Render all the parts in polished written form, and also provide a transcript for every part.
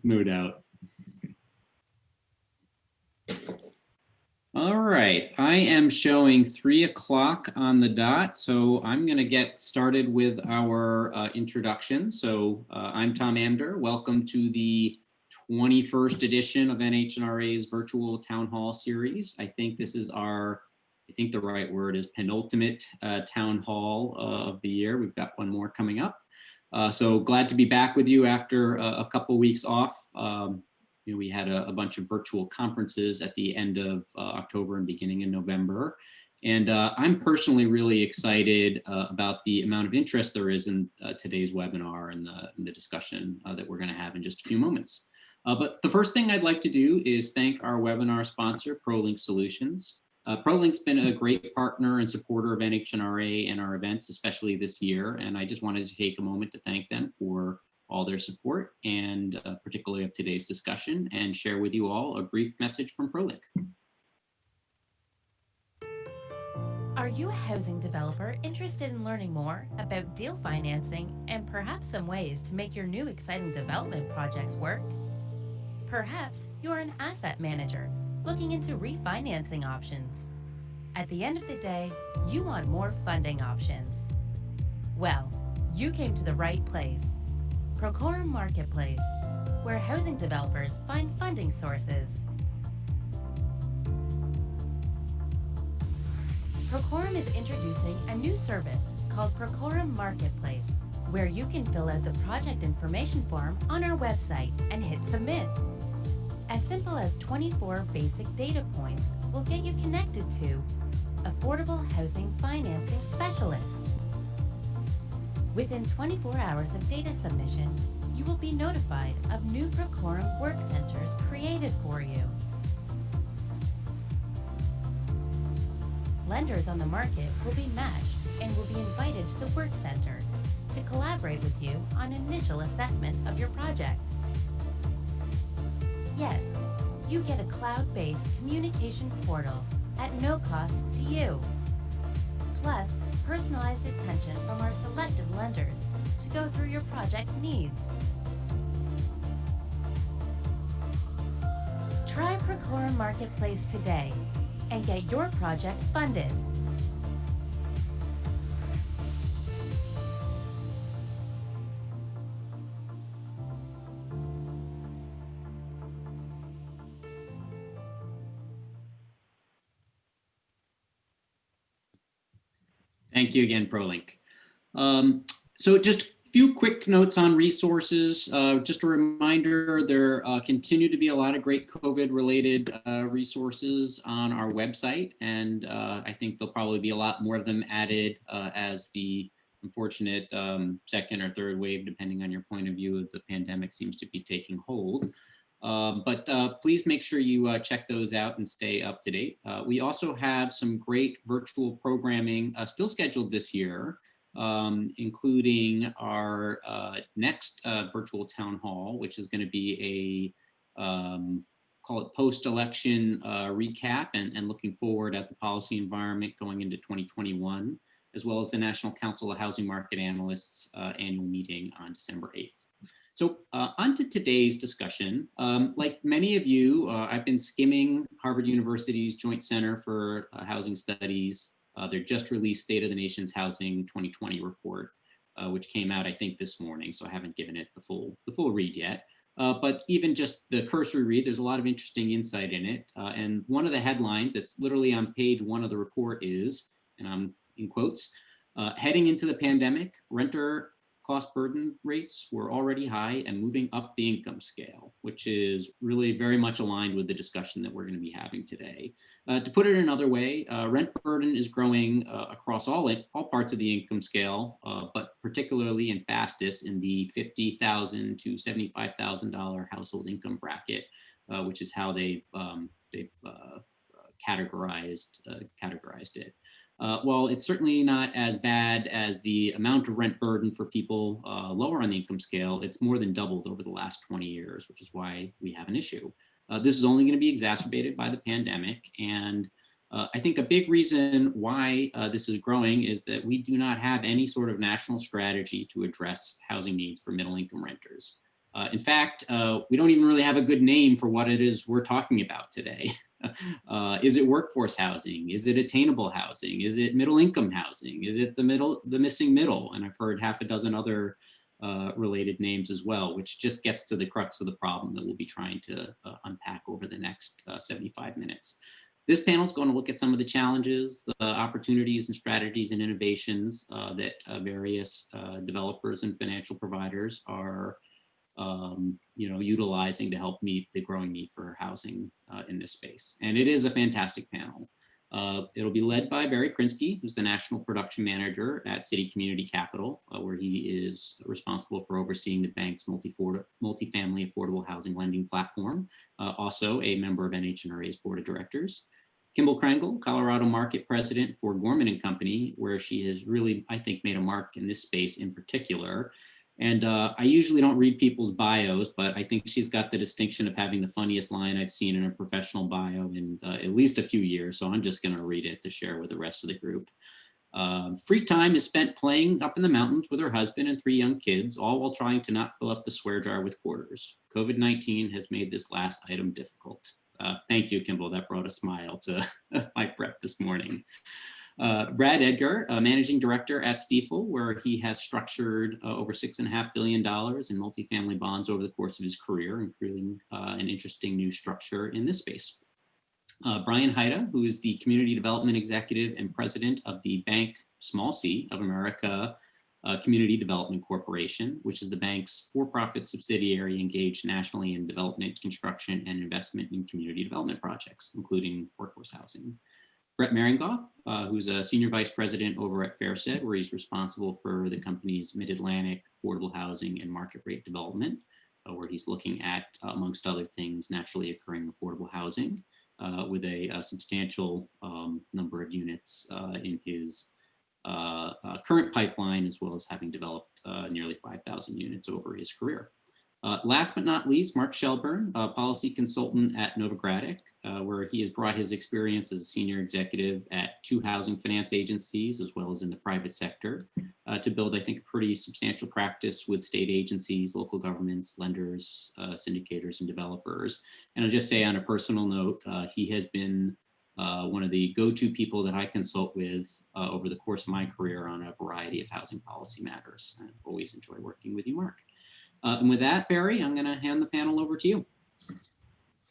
No doubt. All right, I am showing 3 o'clock on the dot, so I'm going to get started with our introduction. So I'm Tom Amder. Welcome to the 21st edition of NH&RA's virtual town hall series. I think this is our, I think the right word is penultimate town hall of the year. We've got one more coming up. So glad to be back with you after a couple weeks off. We had a bunch of virtual conferences at the end of October and beginning in November. And I'm personally really excited about the amount of interest there is in today's webinar and the discussion that we're going to have in just a few moments. But the first thing I'd like to do is thank our webinar sponsor, ProLink Solutions. ProLink's been a great partner and supporter of NH&RA and our events, especially this year. And I just wanted to take a moment to thank them for all their support and particularly of today's discussion, and share with you all a brief message from ProLink. Are you a housing developer interested in learning more about deal financing and perhaps some ways to make your new exciting development projects work? Perhaps you're an asset manager looking into refinancing options. At the end of the day, you want more funding options. Well, you came to the right place. Procorum Marketplace, where housing developers find funding sources. Procorum is introducing a new service called Procorum Marketplace, where you can fill out the project information form on our website and hit submit. As simple as 24 basic data points will get you connected to affordable housing financing specialists. Within 24 hours of data submission, you will be notified of new Procorum work centers created for you. Lenders on the market will be matched and will be invited to the work center to collaborate with you on initial assessment of your project. Yes, you get a cloud-based communication portal at no cost to you. Plus, personalized attention from our selected lenders to go through your project needs. Try Procorum Marketplace today and get your project funded. Thank you again, ProLink. So just a few quick notes on resources. Just a reminder, there continue to be a lot of great COVID-related resources on our website, and I think there'll probably be a lot more of them added as the unfortunate second or third wave, depending on your point of view of the pandemic, seems to be taking hold. But please make sure you check those out and stay up to date. We also have some great virtual programming still scheduled this year, including our next virtual town hall, which is going to be a, call it post-election recap and looking forward at the policy environment going into 2021, as well as the National Council of Housing Market Analysts annual meeting on December 8th. So on to today's discussion. Like many of you, I've been skimming Harvard University's Joint Center for Housing Studies, their just released State of the Nation's Housing 2020 report, which came out, I think, this morning. So I haven't given it the full read yet. But even just the cursory read, there's a lot of interesting insight in it. And one of the headlines that's literally on page 1 of the report is, and I'm in quotes, heading into the pandemic, renter cost burden rates were already high and moving up the income scale, which is really very much aligned with the discussion that we're going to be having today. To put it another way, rent burden is growing across all parts of the income scale, but particularly and fastest in the $50,000 to $75,000 household income bracket, which is how they've categorized it. While it's certainly not as bad as the amount of rent burden for people lower on the income scale, it's more than doubled over the last 20 years, which is why we have an issue. This is only going to be exacerbated by the pandemic. And I think a big reason why this is growing is that we do not have any sort of national strategy to address housing needs for middle income renters. In fact, we don't even really have a good name for what it is we're talking about today. Is it workforce housing? Is it attainable housing? Is it middle income housing? Is it the missing middle? And I've heard half a dozen other related names as well, which just gets to the crux of the problem that we'll be trying to unpack over the next 75 minutes. This panel is going to look at some of the challenges, the opportunities and strategies and innovations that various developers and financial providers are utilizing to help meet the growing need for housing in this space. And it is a fantastic panel. It'll be led by Barry Krinsky, who's the National Production Manager at City Community Capital, where he is responsible for overseeing the bank's multifamily affordable housing lending platform, also a member of NH&RA's board of directors. Kimball Krangle, Colorado Market President for Gorman and Company, where she has really, I think, made a mark in this space in particular. And I usually don't read people's bios, but I think she's got the distinction of having the funniest line I've seen in a professional bio in at least a few years. So I'm just going to read it to share with the rest of the group. Free time is spent playing up in the mountains with her husband and 3 young kids, all while trying to not fill up the swear jar with quarters. COVID-19 has made this last item difficult. Thank you, Kimball. That brought a smile to my prep this morning. Brad Edgar, Managing Director at Stifel, where he has structured over $6.5 billion in multifamily bonds over the course of his career, including an interesting new structure in this space. Brian Haida, who is the Community Development Executive and President of the Bank Small C of America Community Development Corporation, which is the bank's for-profit subsidiary engaged nationally in development, construction, and investment in community development projects, including workforce housing. Brett Maringoff, who's a Senior Vice President over at Fairset, where he's responsible for the company's Mid-Atlantic affordable housing and market rate development, where he's looking at, amongst other things, naturally occurring affordable housing with a substantial number of units in his current pipeline, as well as having developed nearly 5,000 units over his career. Last but not least, Mark Shelburne, a policy consultant at Novogradac, where he has brought his experience as a senior executive at 2 housing finance agencies, as well as in the private sector, to build, I think, a pretty substantial practice with state agencies, local governments, lenders, syndicators, and developers. And I'll just say on a personal note, he has been one of the go-to people that I consult with over the course of my career on a variety of housing policy matters. I always enjoy working with you, Mark. And with that, Barry, I'm going to hand the panel over to you.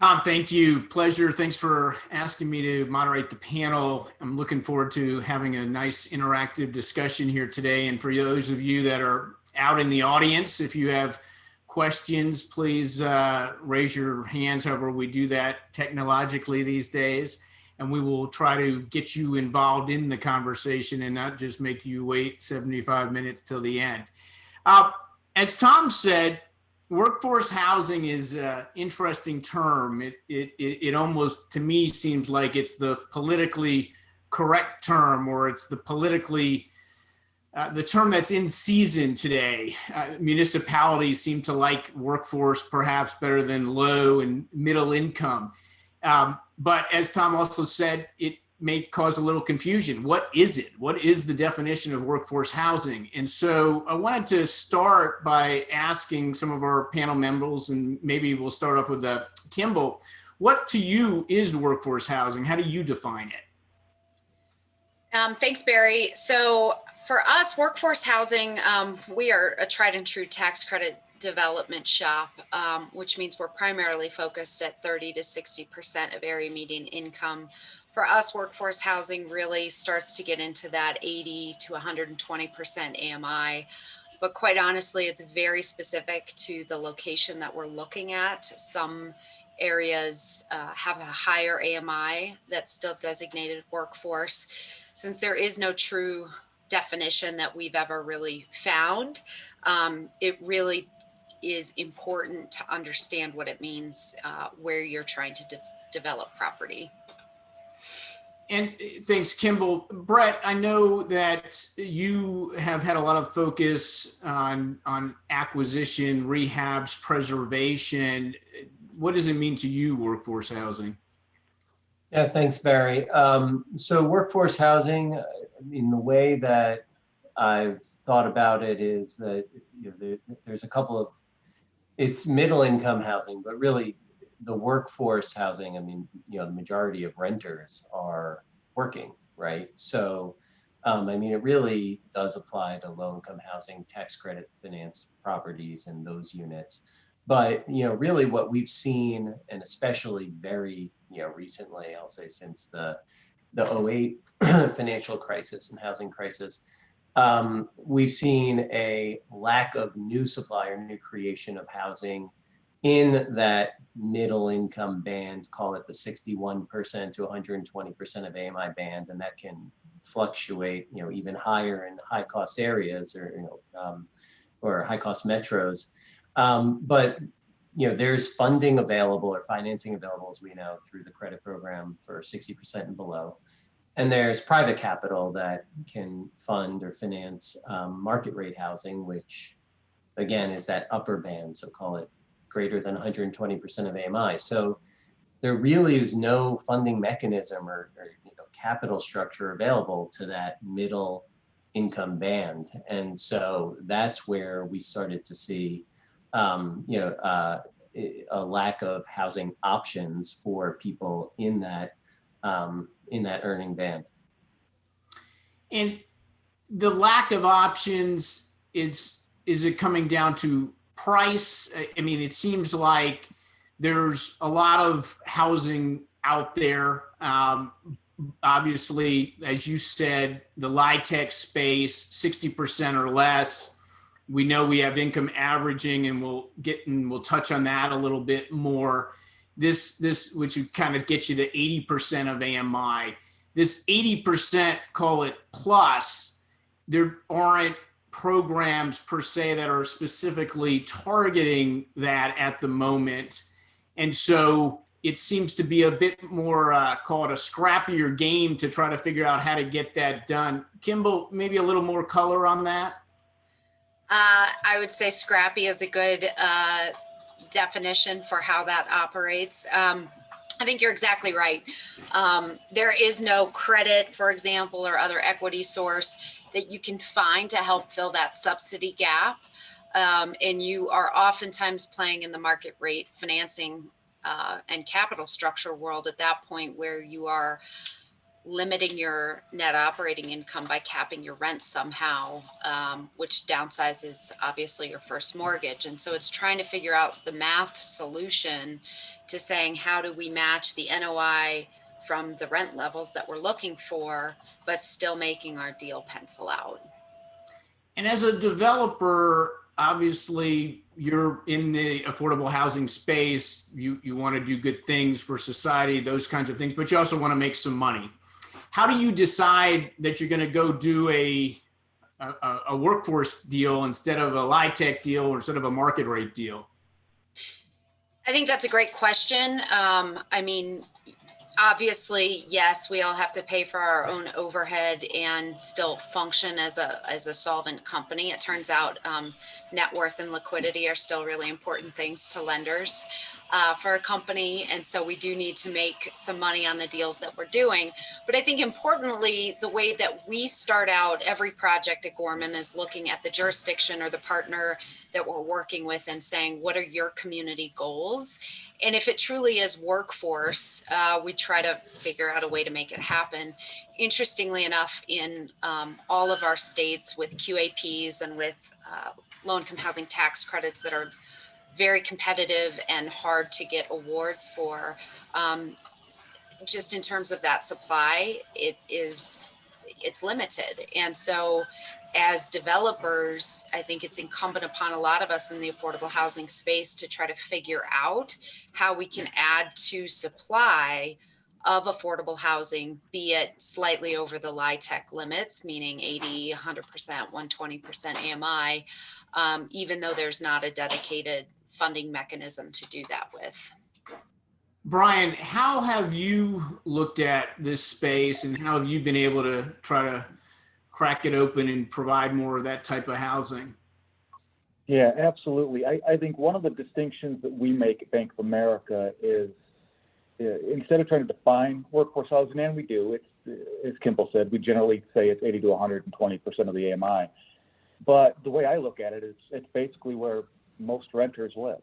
Tom, thank you. Pleasure. Thanks for asking me to moderate the panel. I'm looking forward to having a nice interactive discussion here today. And for those of you that are out in the audience, if you have questions, please raise your hands, however we do that technologically these days. And we will try to get you involved in the conversation and not just make you wait 75 minutes till the end. As Tom said, workforce housing is an interesting term. It almost, to me, seems like it's the politically correct term, or it's the politically, the term that's in season today. Municipalities seem to like workforce perhaps better than low and middle income. But as Tom also said, it may cause a little confusion. What is it? What is the definition of workforce housing? And so I wanted to start by asking some of our panel members, and maybe we'll start off with Kimball. What to you is workforce housing? How do you define it? Thanks, Barry. So for us, workforce housing, we are a tried and true tax credit development shop, which means we're primarily focused at 30 to 60% of area median income. For us, workforce housing really starts to get into that 80 to 120% AMI. But quite honestly, it's very specific to the location that we're looking at. Some areas have a higher AMI that's still designated workforce. Since there is no true definition that we've ever really found, it really is important to understand what it means where you're trying to develop property. And thanks, Kimball. Brett, I know that you have had a lot of focus on acquisition, rehabs, preservation. What does it mean to you, workforce housing? Yeah, thanks, Barry. So workforce housing, I mean, the way that I've thought about it is that there's a couple of it's middle income housing, but really the workforce housing, I mean, the majority of renters are working, right? So, I mean, it really does apply to low income housing, tax credit financed properties and those units. But, really what we've seen, and especially very, recently, I'll say since the '08 financial crisis and housing crisis, we've seen a lack of new supply or new creation of housing in that middle income band, call it the 61% to 120% of AMI band, and that can fluctuate, even higher in high cost areas or high cost metros. But there's funding available or financing available, as we know, through the credit program for 60% and below. And there's private capital that can fund or finance market rate housing, which again is that upper band, so call it greater than 120% of AMI. So there really is no funding mechanism or capital structure available to that middle income band. And so that's where we started to see a lack of housing options for people in that earning band. And the lack of options, is it coming down to price? I mean, it seems like there's a lot of housing out there. Obviously, as you said, the LIHTC space, 60% or less. We know we have income averaging, and we'll touch on that a little bit more. This which would kind of get you to 80% of AMI. This 80%, call it plus, there aren't programs per se that are specifically targeting that at the moment. And so it seems to be a bit more, call it a scrappier game to try to figure out how to get that done. Kimball, maybe a little more color on that? I would say scrappy is a good definition for how that operates. I think you're exactly right. There is no credit, for example, or other equity source that you can find to help fill that subsidy gap. And you are oftentimes playing in the market rate financing and capital structure world at that point, where you are limiting your net operating income by capping your rent somehow, which downsizes obviously your first mortgage. And so it's trying to figure out the math solution to saying, how do we match the NOI from the rent levels that we're looking for, but still making our deal pencil out. And as a developer, obviously you're in the affordable housing space. You want to do good things for society, those kinds of things, but you also want to make some money. How do you decide that you're going to go do a workforce deal instead of a LIHTC deal or instead of a market rate deal? I think that's a great question. I mean, obviously, yes, we all have to pay for our own overhead and still function as a solvent company. It turns out net worth and liquidity are still really important things to lenders for a company. And so we do need to make some money on the deals that we're doing. But I think importantly, the way that we start out every project at Gorman is looking at the jurisdiction or the partner that we're working with and saying, what are your community goals? And if it truly is workforce, we try to figure out a way to make it happen. Interestingly enough, in all of our states with QAPs and with low-income housing tax credits that are very competitive and hard to get awards for, just in terms of that supply, it's limited. And so as developers, I think it's incumbent upon a lot of us in the affordable housing space to try to figure out how we can add to supply of affordable housing, be it slightly over the LIHTC limits, meaning 80, 100%, 120% AMI, even though there's not a dedicated funding mechanism to do that with. Brian, how have you looked at this space and how have you been able to try to crack it open and provide more of that type of housing? Yeah, absolutely. I think one of the distinctions that we make at Bank of America is instead of trying to define workforce housing, and we do, it's, as Kimball said, we generally say it's 80 to 120% of the AMI. But the way I look at it is it's basically where most renters live.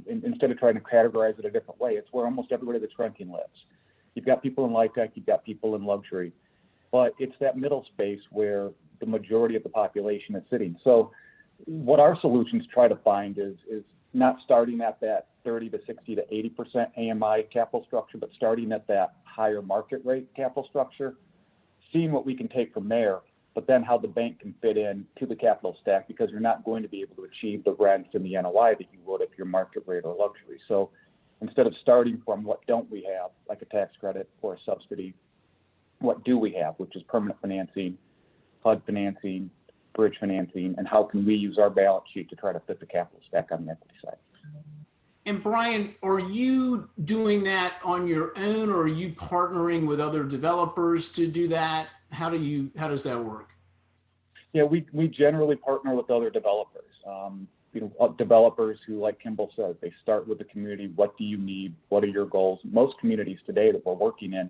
Instead of trying to categorize it a different way, it's where almost everybody that's renting lives. You've got people in light tech, you've got people in luxury, but it's that middle space where the majority of the population is sitting. So what our solutions try to find is not starting at that 30 to 60 to 80% AMI capital structure, but starting at that higher market rate capital structure, seeing what we can take from there, but then how the bank can fit in to the capital stack, because you're not going to be able to achieve the rents and the NOI that you would if you're market rate or luxury. So instead of starting from what don't we have, like a tax credit or a subsidy, what do we have, which is permanent financing, HUD financing, bridge financing, and how can we use our balance sheet to try to fit the capital stack on the equity side. And Brian, are you doing that on your own, or are you partnering with other developers to do that? How does that work? Yeah, we generally partner with other developers. Developers who, like Kimball said, they start with the community. What do you need? What are your goals? Most communities today that we're working in,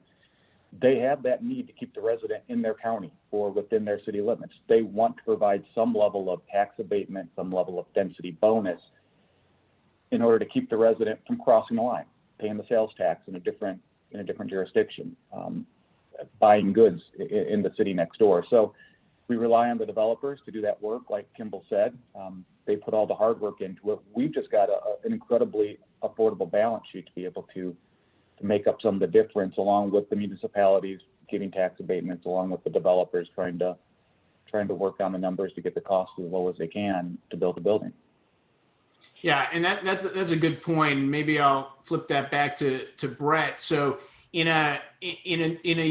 they have that need to keep the resident in their county or within their city limits. They want to provide some level of tax abatement, some level of density bonus in order to keep the resident from crossing the line, paying the sales tax in a different jurisdiction, buying goods in the city next door. So we rely on the developers to do that work. Like Kimball said, they put all the hard work into it. We've just got an incredibly affordable balance sheet to be able to make up some of the difference, along with the municipalities giving tax abatements, along with the developers trying to work on the numbers to get the costs as low as they can to build a building. Yeah, and that's a good point. Maybe I'll flip that back to Brett. So in a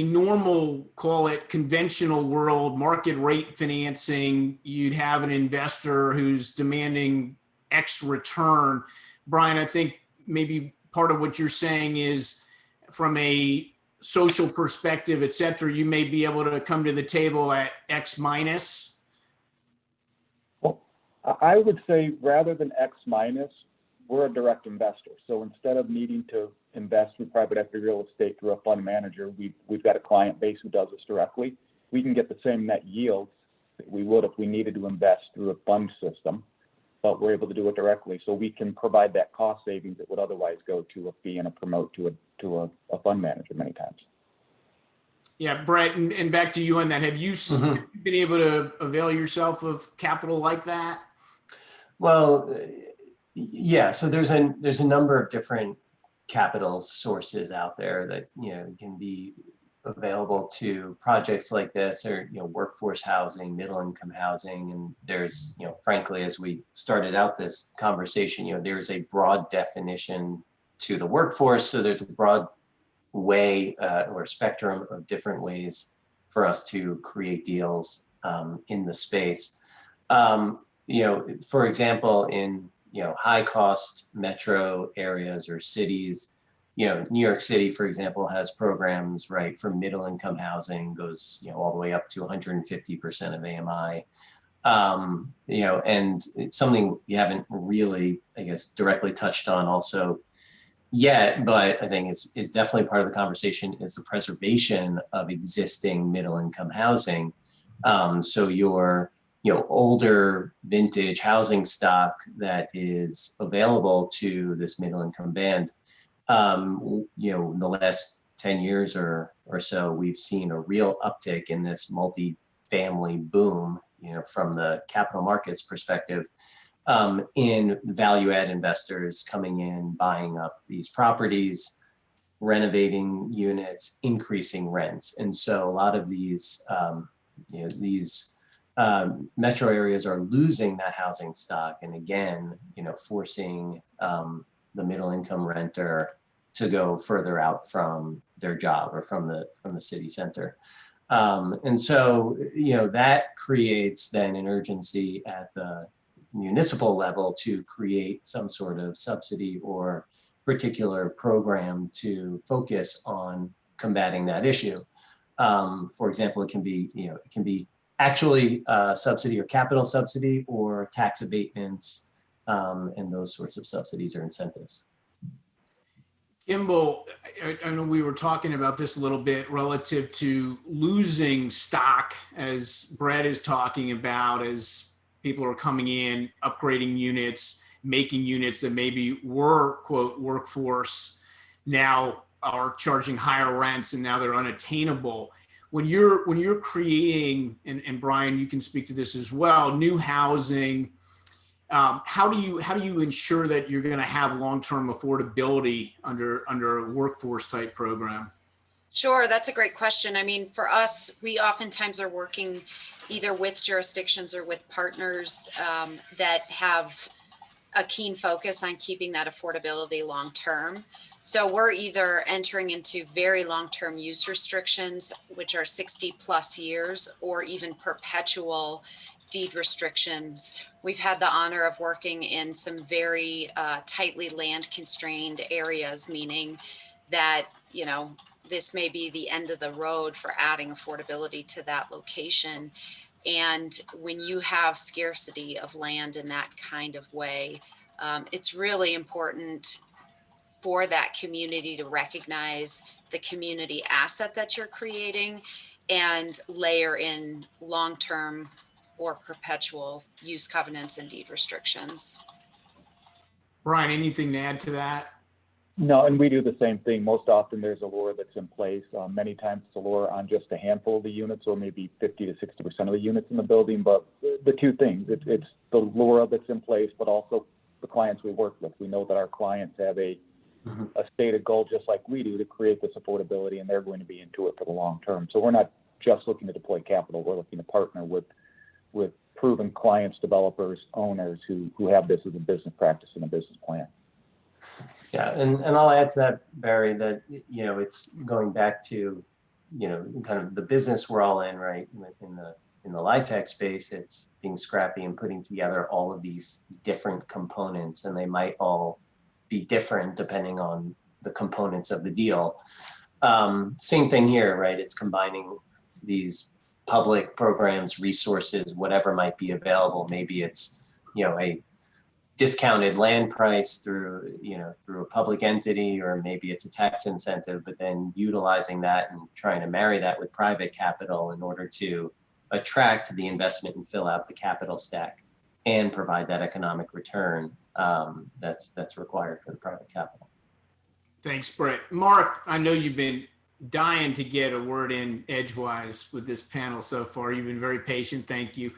normal, call it conventional world, market rate financing, you'd have an investor who's demanding X return. Brian, I think maybe part of what you're saying is, from a social perspective, et cetera, you may be able to come to the table at X minus. Well, I would say rather than X minus, we're a direct investor. So instead of needing to invest through private equity real estate through a fund manager, we've got a client base who does this directly. We can get the same net yields that we would if we needed to invest through a fund system, but we're able to do it directly. So we can provide that cost savings that would otherwise go to a fee and a promote to a fund manager many times. Yeah, Brett, and back to you on that. Have you been able to avail yourself of capital like that? Well, yeah. So there's a number of different capital sources out there that can be available to projects like this, or workforce housing, middle income housing. And there's frankly, as we started out this conversation, there's a broad definition to the workforce. So there's a broad way or spectrum of different ways for us to create deals in the space. For example, in high cost metro areas or cities, New York City, for example, has programs, right, for middle income housing, goes all the way up to 150% of AMI. And it's something you haven't really, I guess, directly touched on also yet, but I think is definitely part of the conversation, is the preservation of existing middle income housing. So your older vintage housing stock that is available to this middle income band, in the last 10 years or so, we've seen a real uptick in this multi-family boom, from the capital markets perspective, in value add investors coming in, buying up these properties, renovating units, increasing rents. And so a lot of these metro areas are losing that housing stock, and again, forcing the middle income renter to go further out from their job or from the city center. And so, that creates then an urgency at the municipal level to create some sort of subsidy or particular program to focus on combating that issue. For example, it can be actually subsidy or capital subsidy, or tax abatements, and those sorts of subsidies or incentives. Kimball, I know we were talking about this a little bit relative to losing stock, as Brett is talking about, as people are coming in, upgrading units. making units that maybe were, quote, workforce, now are charging higher rents and now they're unattainable. When you're creating, and Brian, you can speak to this as well, new housing, how do you ensure that you're going to have long-term affordability under a workforce type program? Sure, that's a great question. I mean, for us, we oftentimes are working either with jurisdictions or with partners that have a keen focus on keeping that affordability long term. So we're either entering into very long-term use restrictions, which are 60 plus years, or even perpetual deed restrictions. We've had the honor of working in some very tightly land constrained areas, meaning that, you know, this may be the end of the road for adding affordability to that location. And when you have scarcity of land in that kind of way, it's really important for that community to recognize the community asset that you're creating and layer in long-term or perpetual use covenants and deed restrictions. Brian, anything to add to that? No, and we do the same thing. Most often there's a LURA that's in place. Many times it's a LURA on just a handful of the units, or maybe 50 to 60% of the units in the building. But the two things, it's the LURA that's in place, but also the clients we work with. We know that our clients have a stated goal, just like we do, to create this affordability, and they're going to be into it for the long term. So we're not just looking to deploy capital. We're looking to partner with proven clients, developers, owners who have this as a business practice and a business plan. Yeah, and I'll add to that, Barry, that, you know, it's going back to, you know, kind of the business we're all in, right? In the LIHTC space, it's being scrappy and putting together all of these different components, and they might all be different depending on the components of the deal. Same thing here, right? It's combining these public programs, resources, whatever might be available. Maybe it's, you know, a discounted land price through a public entity, or maybe it's a tax incentive, but then utilizing that and trying to marry that with private capital in order to attract the investment and fill out the capital stack and provide that economic return that's required for the private capital. Thanks, Brett. Mark, I know you've been dying to get a word in edgewise with this panel so far. You've been very patient. Thank you.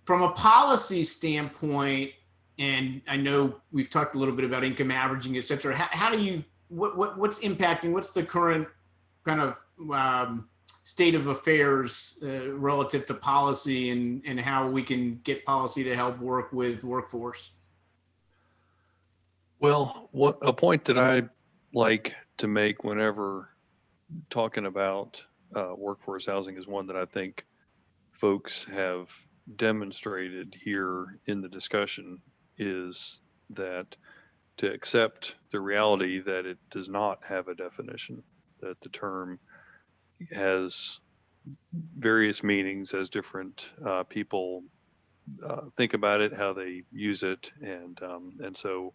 From a policy standpoint, and I know we've talked a little bit about income averaging, et cetera. How do you, what's impacting, what's the current kind of state of affairs relative to policy and how we can get policy to help work with workforce? Well, a point that I like to make whenever talking about workforce housing is one that I think folks have demonstrated here in the discussion, is that to accept the reality that it does not have a definition, that the term has various meanings as different people think about it, how they use it, and so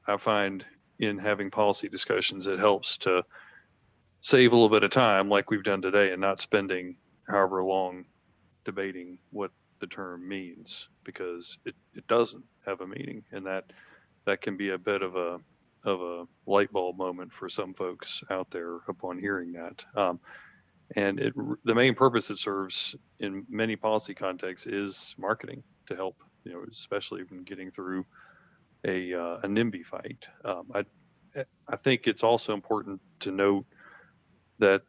I find in having policy discussions, it helps to save a little bit of time, like we've done today, and not spending however long debating what the term means, because it doesn't have a meaning, and that can be a bit of a light bulb moment for some folks out there upon hearing that. And the main purpose it serves in many policy contexts is marketing, to help, you know, especially when getting through a NIMBY fight. I think it's also important to note that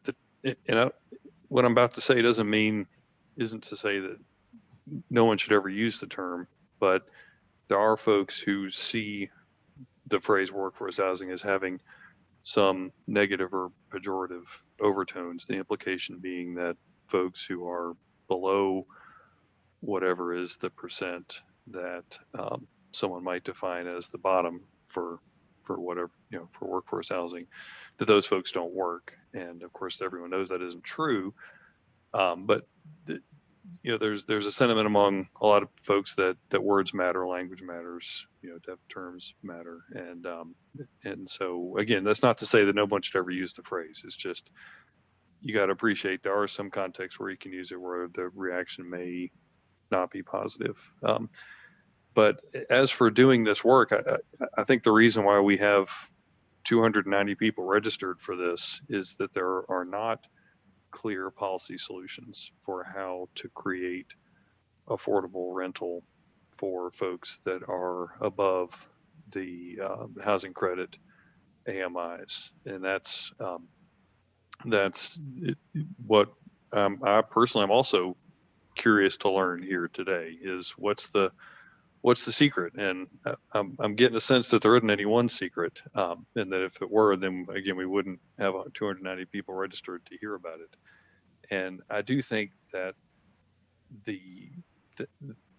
what I'm about to say isn't to say that no one should ever use the term, but there are folks who see the phrase workforce housing as having some negative or pejorative overtones, the implication being that folks who are below whatever is the percent that someone might define as the bottom for whatever, you know, for workforce housing, that those folks don't work. And of course, everyone knows that isn't true. But you know, there's a sentiment among a lot of folks that words matter, language matters, you know, def terms matter, and so again, that's not to say that no one should ever use the phrase. It's just you got to appreciate there are some contexts where you can use it where the reaction may not be positive. But as for doing this work, I think the reason why we have 290 people registered for this is that there are not clear policy solutions for how to create affordable rental for folks that are above the housing credit AMIs. And that's what I personally am also curious to learn here today is what's the secret? And I'm getting a sense that there isn't any one secret, and that if it were, then again, we wouldn't have 290 people registered to hear about it. And I do think that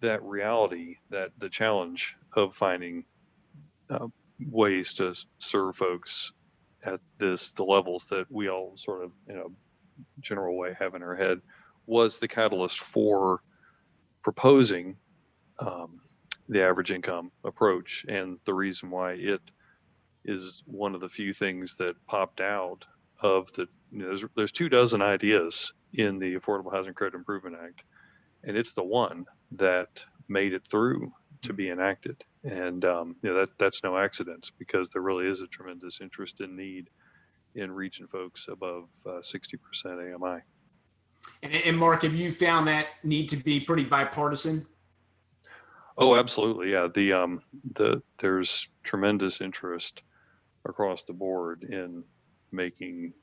that reality, that the challenge of finding ways to serve folks at the levels that we all sort of in a general way have in our head was the catalyst for proposing the average income approach, and the reason why it is one of the few things that popped out of the, there's 24 ideas in the Affordable Housing Credit Improvement Act, and it's the one that made it through to be enacted. And that's no accident, because there really is a tremendous interest and need in reaching folks above 60% AMI. And Mark, have you found that need to be pretty bipartisan? Oh, absolutely. Yeah. There's tremendous interest across the board in making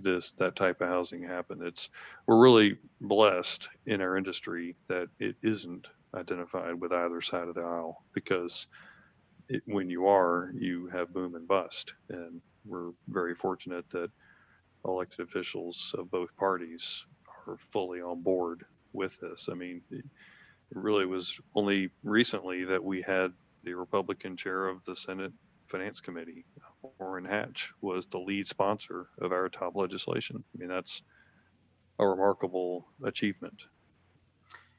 that type of housing happen. We're really blessed in our industry that it isn't identified with either side of the aisle, because when you have boom and bust. And we're very fortunate that elected officials of both parties are fully on board with this. I mean, it really was only recently that we had the Republican chair of the Senate Finance Committee, Orrin Hatch, was the lead sponsor of our top legislation. I mean, that's a remarkable achievement.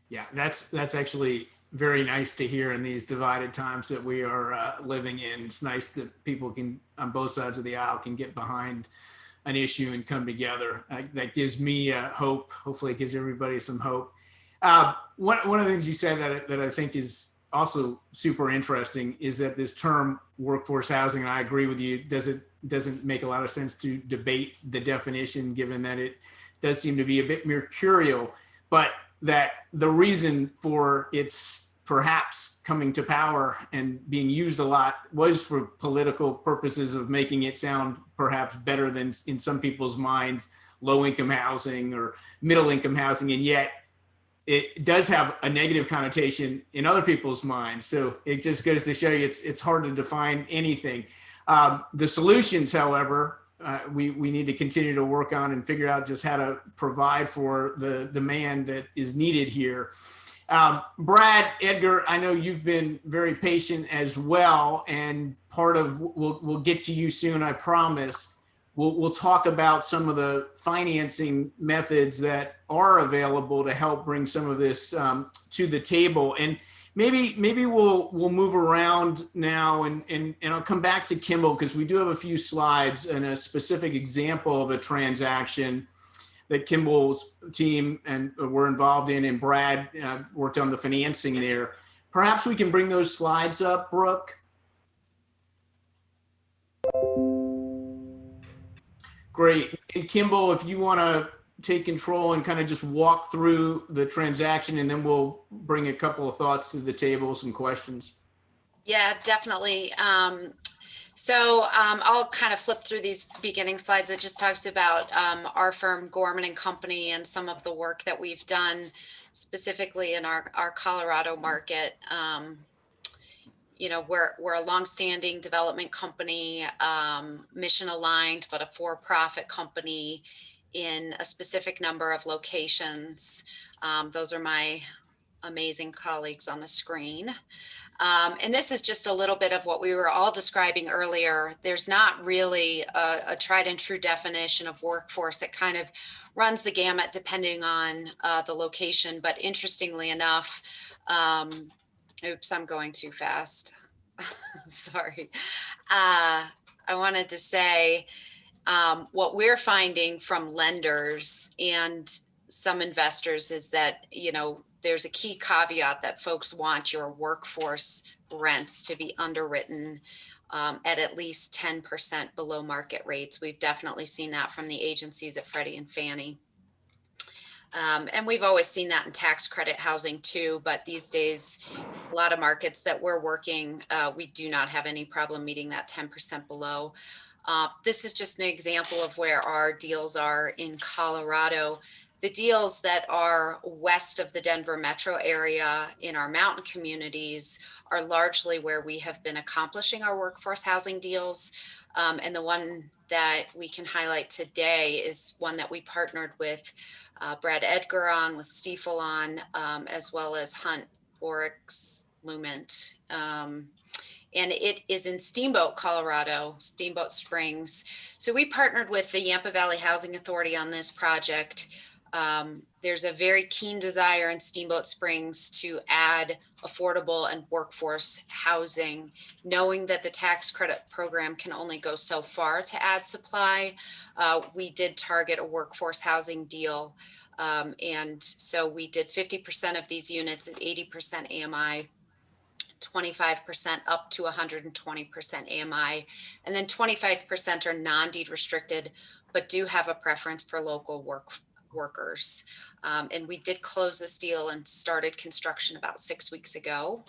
Yeah, that's actually very nice to hear in these divided times that we are living in. It's nice that people can, on both sides of the aisle, can get behind an issue and come together. That gives me hope. Hopefully it gives everybody some hope. One of the things you said that I think is also super interesting is that this term workforce housing, and I agree with you, doesn't make a lot of sense to debate the definition, given that it does seem to be a bit mercurial, but that the reason for its perhaps coming to power and being used a lot was for political purposes of making it sound perhaps better than, in some people's minds, low-income housing or middle-income housing, and yet it does have a negative connotation in other people's minds. So it just goes to show you it's hard to define anything. The solutions, however, we need to continue to work on and figure out just how to provide for the demand that is needed here. Brad, Edgar, I know you've been very patient as well, and part of, we'll get to you soon, I promise. We'll talk about some of the financing methods that are available to help bring some of this to the table. And maybe we'll move around now, and I'll come back to Kimball, because we do have a few slides and a specific example of a transaction that Kimball's team and were involved in, and Brad worked on the financing there. Perhaps we can bring those slides up, Brooke. Great. And Kimball, if you want to take control and kind of just walk through the transaction, and then we'll bring a couple of thoughts to the table, some questions. Yeah, definitely. So I'll kind of flip through these beginning slides. It just talks about our firm, Gorman and Company, and some of the work that we've done specifically in our Colorado market. We're a longstanding development company, mission aligned, but a for-profit company in a specific number of locations. Those are my amazing colleagues on the screen. And this is just a little bit of what we were all describing earlier. There's not really a tried and true definition of workforce. It kind of runs the gamut depending on the location. But interestingly enough, oops, I'm going too fast. Sorry. I wanted to say what we're finding from lenders and some investors is that, there's a key caveat that folks want your workforce rents to be underwritten at least 10% below market rates. We've definitely seen that from the agencies at Freddie and Fannie. And we've always seen that in tax credit housing too, but these days, a lot of markets that we're working, we do not have any problem meeting that 10% below. This is just an example of where our deals are in Colorado. The deals that are west of the Denver metro area in our mountain communities are largely where we have been accomplishing our workforce housing deals. And the one that we can highlight today is one that we partnered with Brad Edgar on, with Stiefel on, as well as Hunt, Oryx, Lument. And it is in Steamboat, Colorado, Steamboat Springs. So we partnered with the Yampa Valley Housing Authority on this project. There's a very keen desire in Steamboat Springs to add affordable and workforce housing, knowing that the tax credit program can only go so far to add supply. We did target a workforce housing deal. And so we did 50% of these units at 80% AMI, 25% up to 120% AMI, and then 25% are non-deed restricted, but do have a preference for local workers. And we did close this deal and started construction about 6 weeks ago.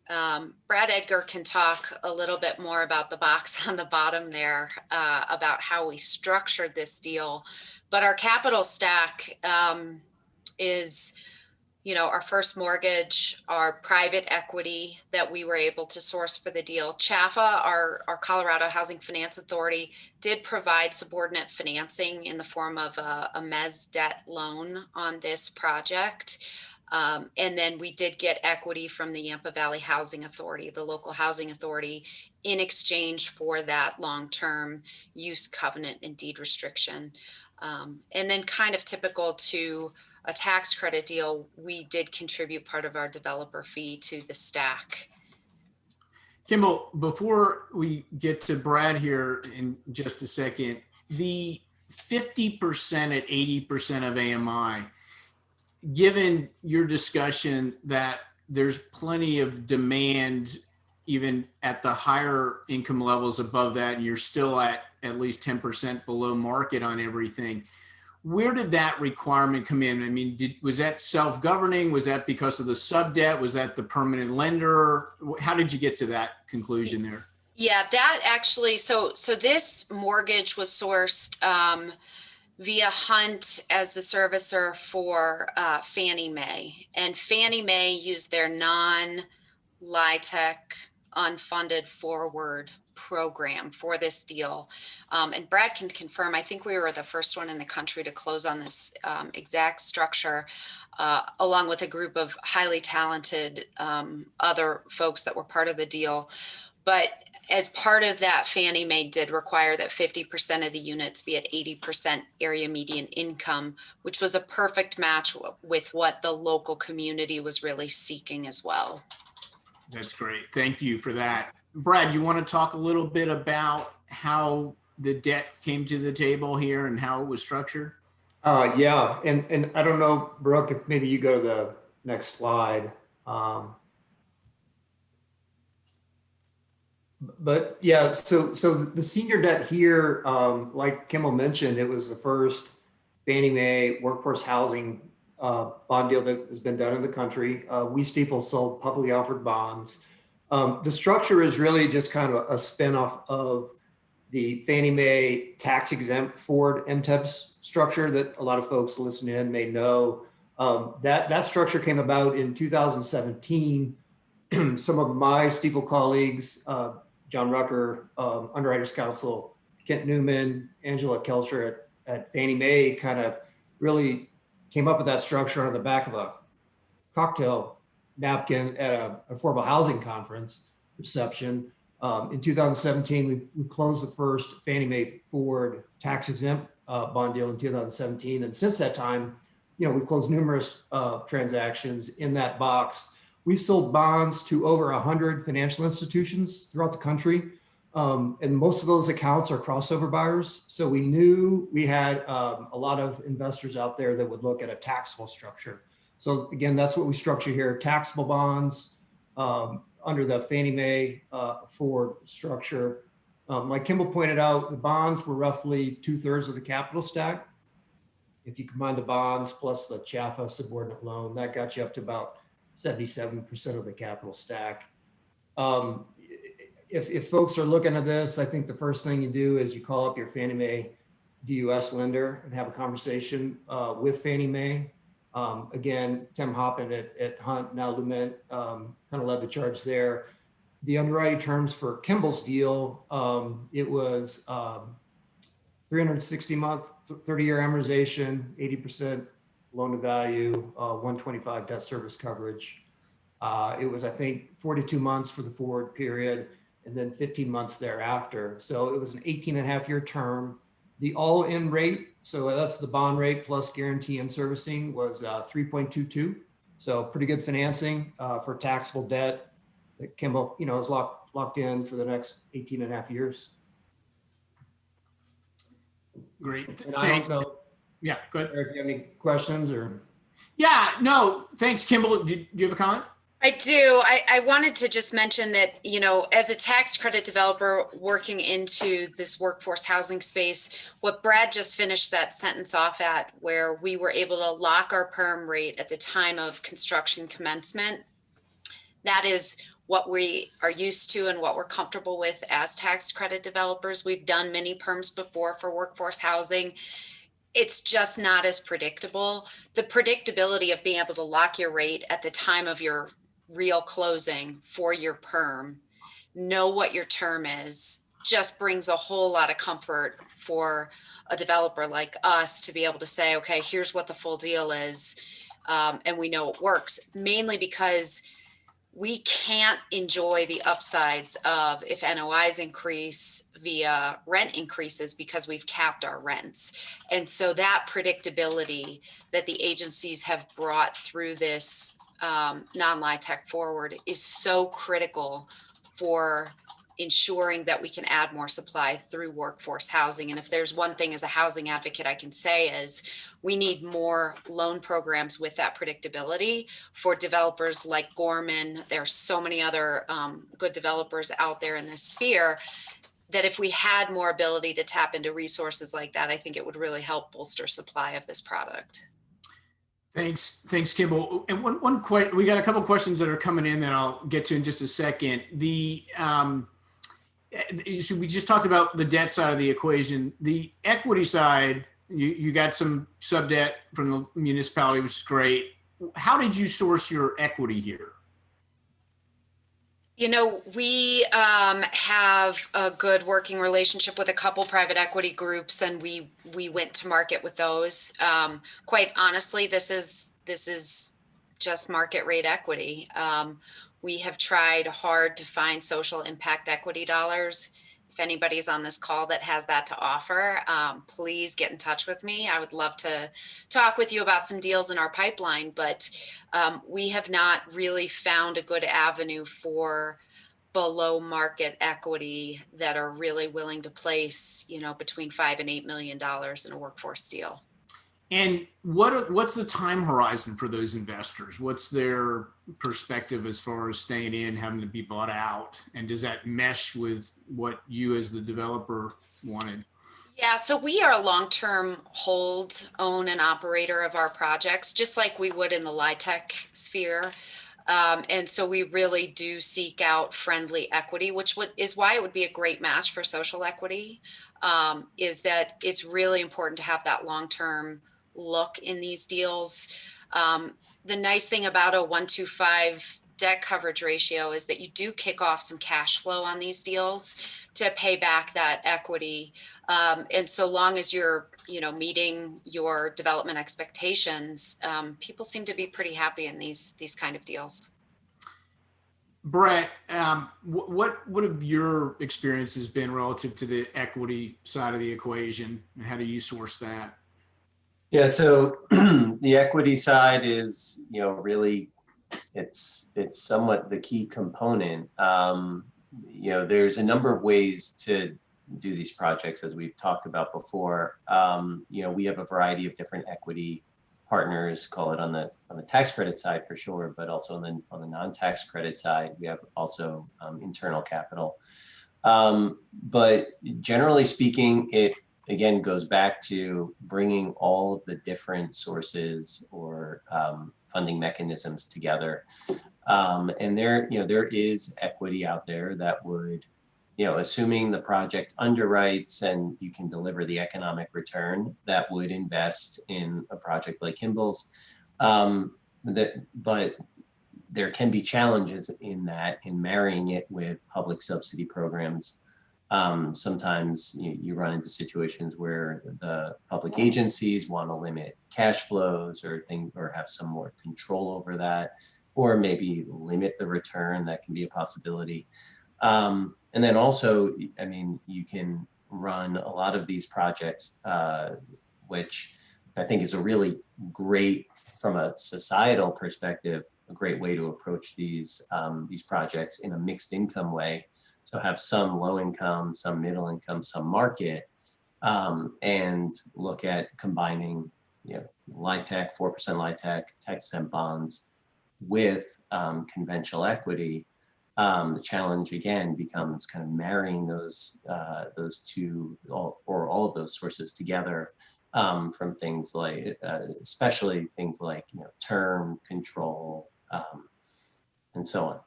Brad Edgar can talk a little bit more about the box on the bottom there, about how we structured this deal. But our capital stack is, our first mortgage, our private equity that we were able to source for the deal. CHFA, our Colorado Housing Finance Authority, did provide subordinate financing in the form of a mezz debt loan on this project. And then we did get equity from the Yampa Valley Housing Authority, the local housing authority, in exchange for that long-term use covenant and deed restriction. And then, kind of typical to a tax credit deal, we did contribute part of our developer fee to the stack. Kimball, before we get to Brad here in just a second, the 50% at 80% of AMI, given your discussion that there's plenty of demand even at the higher income levels above that, and you're still at least 10% below market on everything, where did that requirement come in? I mean, was that self-governing? Was that because of the sub-debt? Was that the permanent lender? How did you get to that conclusion there? Yeah, that actually, so this mortgage was sourced via Hunt as the servicer for Fannie Mae. And Fannie Mae used their non-LIHTC unfunded forward program for this deal. And Brad can confirm, I think we were the first one in the country to close on this exact structure, along with a group of highly talented other folks that were part of the deal. But as part of that, Fannie Mae did require that 50% of the units be at 80% area median income, which was a perfect match with what the local community was really seeking as well. That's great. Thank you for that. Brad, you want to talk a little bit about how the debt came to the table here and how it was structured? Yeah, and I don't know, Brooke, if maybe you go to the next slide. But yeah, so the senior debt here, like Kimball mentioned, it was the first Fannie Mae workforce housing bond deal that has been done in the country. We Stiefel sold publicly offered bonds. The structure is really just kind of a spinoff of the Fannie Mae tax exempt forward MTEBS structure that a lot of folks listening in may know. That structure came about in 2017. Some of my Stiefel colleagues, John Rucker, Underwriters Council, Kent Newman, Angela Kelcher at Fannie Mae kind of really came up with that structure on the back of a cocktail napkin at an affordable housing conference reception. In 2017, we closed the first Fannie Mae forward tax exempt bond deal in 2017. And since that time, we've closed numerous transactions in that box. We've sold bonds to over 100 financial institutions throughout the country. And most of those accounts are crossover buyers. So we knew we had a lot of investors out there that would look at a taxable structure. So again, that's what we structure here, taxable bonds under the Fannie Mae forward structure. Like Kimball pointed out, the bonds were roughly 2/3 of the capital stack. If you combine the bonds plus the CHFA subordinate loan, that got you up to about 77% of the capital stack. If folks are looking at this, I think the first thing you do is you call up your Fannie Mae DUS lender and have a conversation with Fannie Mae. Again, Tim Hoppin at Hunt, now Lument, kind of led the charge there. The underwriting terms for Kimball's deal, it was 360-month, 30-year amortization, 80% loan to value, 125 debt service coverage. It was, I think, 42 months for the forward period, and then 15 months thereafter. So it was an 18.5-year term. The all-in rate, so that's the bond rate plus guarantee and servicing, was 3.22. So pretty good financing for taxable debt that Kimball, is locked in for the next 18.5 years. Great. And I Thanks. don't know, Yeah, good. Eric, if you have any questions or? Yeah, no, thanks, Kimball. Do you have a comment? I do. I wanted to just mention that, as a tax credit developer working into this workforce housing space, what Brad just finished that sentence off at, where we were able to lock our perm rate at the time of construction commencement, that is what we are used to and what we're comfortable with as tax credit developers. We've done many perms before for workforce housing. It's just not as predictable. The predictability of being able to lock your rate at the time of your real closing for your perm, know what your term is, just brings a whole lot of comfort for a developer like us to be able to say, okay, here's what the full deal is. And we know it works, mainly because we can't enjoy the upsides of if NOIs increase via rent increases because we've capped our rents. And so that predictability that the agencies have brought through this non-LIHTC forward is so critical for ensuring that we can add more supply through workforce housing. And if there's one thing as a housing advocate I can say is we need more loan programs with that predictability for developers like Gorman. There are so many other good developers out there in this sphere that if we had more ability to tap into resources like that, I think it would really help bolster supply of this product. Thanks, Kimball. And one question, we got a couple questions that are coming in that I'll get to in just a second. So we just talked about the debt side of the equation. The equity side, you got some sub debt from the municipality, which is great. How did you source your equity here? We have a good working relationship with a couple private equity groups, and we went to market with those. Quite honestly, this is just market rate equity. We have tried hard to find social impact equity dollars. If anybody's on this call that has that to offer, please get in touch with me. I would love to talk with you about some deals in our pipeline, but we have not really found a good avenue for below market equity that are really willing to place, between $5 and $8 million in a workforce deal. And what's the time horizon for those investors? What's their perspective as far as staying in, having to be bought out? And does that mesh with what you as the developer wanted? Yeah, so we are a long-term hold, own, and operator of our projects, just like we would in the LIHTC sphere. And so we really do seek out friendly equity, which is why it would be a great match for social equity, is that it's really important to have that long-term look in these deals. The nice thing about a 1.25 debt coverage ratio is that you do kick off some cash flow on these deals to pay back that equity. And so long as you're, meeting your development expectations, people seem to be pretty happy in these kind of deals. Brett, what have your experiences been relative to the equity side of the equation, and how do you source that? Yeah, so the equity side is, really, it's somewhat the key component. There's a number of ways to do these projects, as we've talked about before. We have a variety of different equity partners, call it on the tax credit side for sure, but also on the non-tax credit side, we have also internal capital. But generally speaking, it again goes back to bringing all of the different sources or funding mechanisms together. And there is equity out there that would, assuming the project underwrites and you can deliver the economic return, that would invest in a project like Kimball's. But there can be challenges in marrying it with public subsidy programs. Sometimes you run into situations where the public agencies want to limit cash flows or have some more control over that, or maybe limit the return. That can be a possibility. And then also, I mean, you can run a lot of these projects, which I think is a really great, from a societal perspective, a great way to approach these projects in a mixed income way. So have some low income, some middle income, some market, and look at combining, LIHTC, 4% LIHTC, tax-exempt bonds with conventional equity. The challenge again becomes kind of marrying those two or all of those sources together, from things like, especially things like term control, and so on.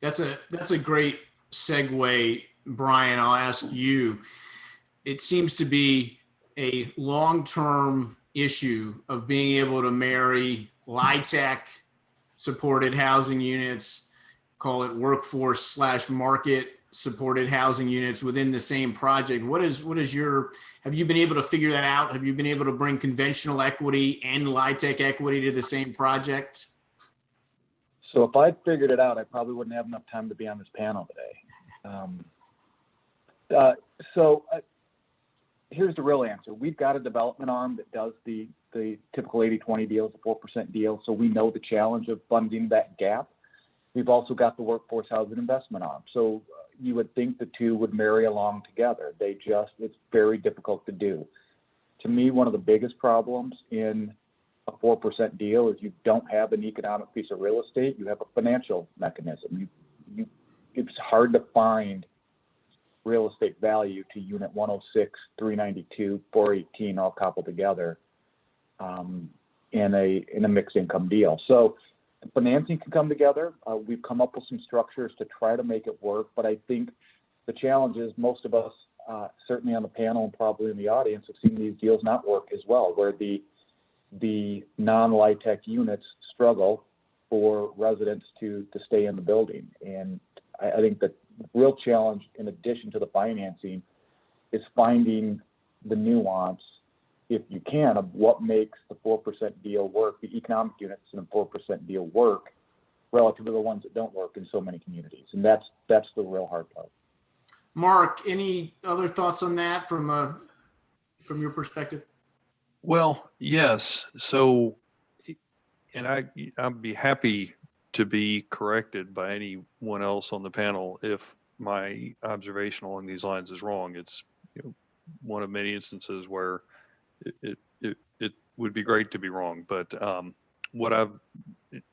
That's a great segue, Brian. I'll ask you. It seems to be a long-term issue of being able to marry LIHTC supported housing units, call it workforce/market supported housing units within the same project. Have you been able to figure that out? Have you been able to bring conventional equity and LIHTC equity to the same project? So if I'd figured it out, I probably wouldn't have enough time to be on this panel today. Here's the real answer. We've got a development arm that does the typical 80-20 deals, the 4% deal. So we know the challenge of funding that gap. We've also got the workforce housing investment arm. So you would think the two would marry along together. It's very difficult to do. To me, one of the biggest problems in a 4% deal is you don't have an economic piece of real estate. You have a financial mechanism. It's hard to find real estate value to unit 106, 392, 418 all coupled together in a mixed income deal. So financing can come together. We've come up with some structures to try to make it work, but I think the challenge is most of us, certainly on the panel and probably in the audience, have seen these deals not work as well, where the non-LIHTC units struggle for residents to stay in the building. And I think the real challenge, in addition to the financing, is finding the nuance, if you can, of what makes the 4% deal work, the economic units in a 4% deal work, relative to the ones that don't work in so many communities. And that's the real hard part. Mark, any other thoughts on that from your perspective? Well, yes. So, and I'd be happy to be corrected by anyone else on the panel if my observation along these lines is wrong. It's one of many instances where it would be great to be wrong, but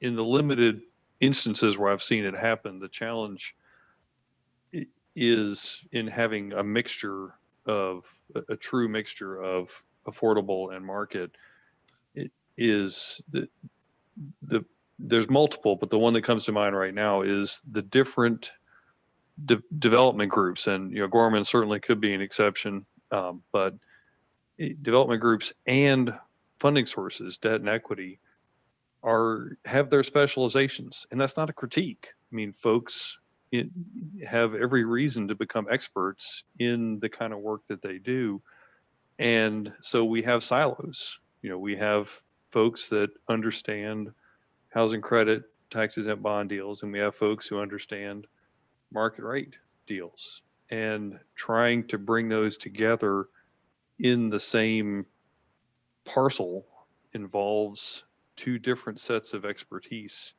in the limited instances where I've seen it happen, the challenge is in having a mixture of a true mixture of affordable and market. It is there's multiple, but the one that comes to mind right now is the different development groups, and Gorman certainly could be an exception, but development groups and funding sources, debt and equity, have their specializations, and that's not a critique. I mean, folks have every reason to become experts in the kind of work that they do, and so we have silos. We have folks that understand housing credit, tax-exempt bond deals, and we have folks who understand market rate deals, and trying to bring those together in the same parcel involves two different sets of expertise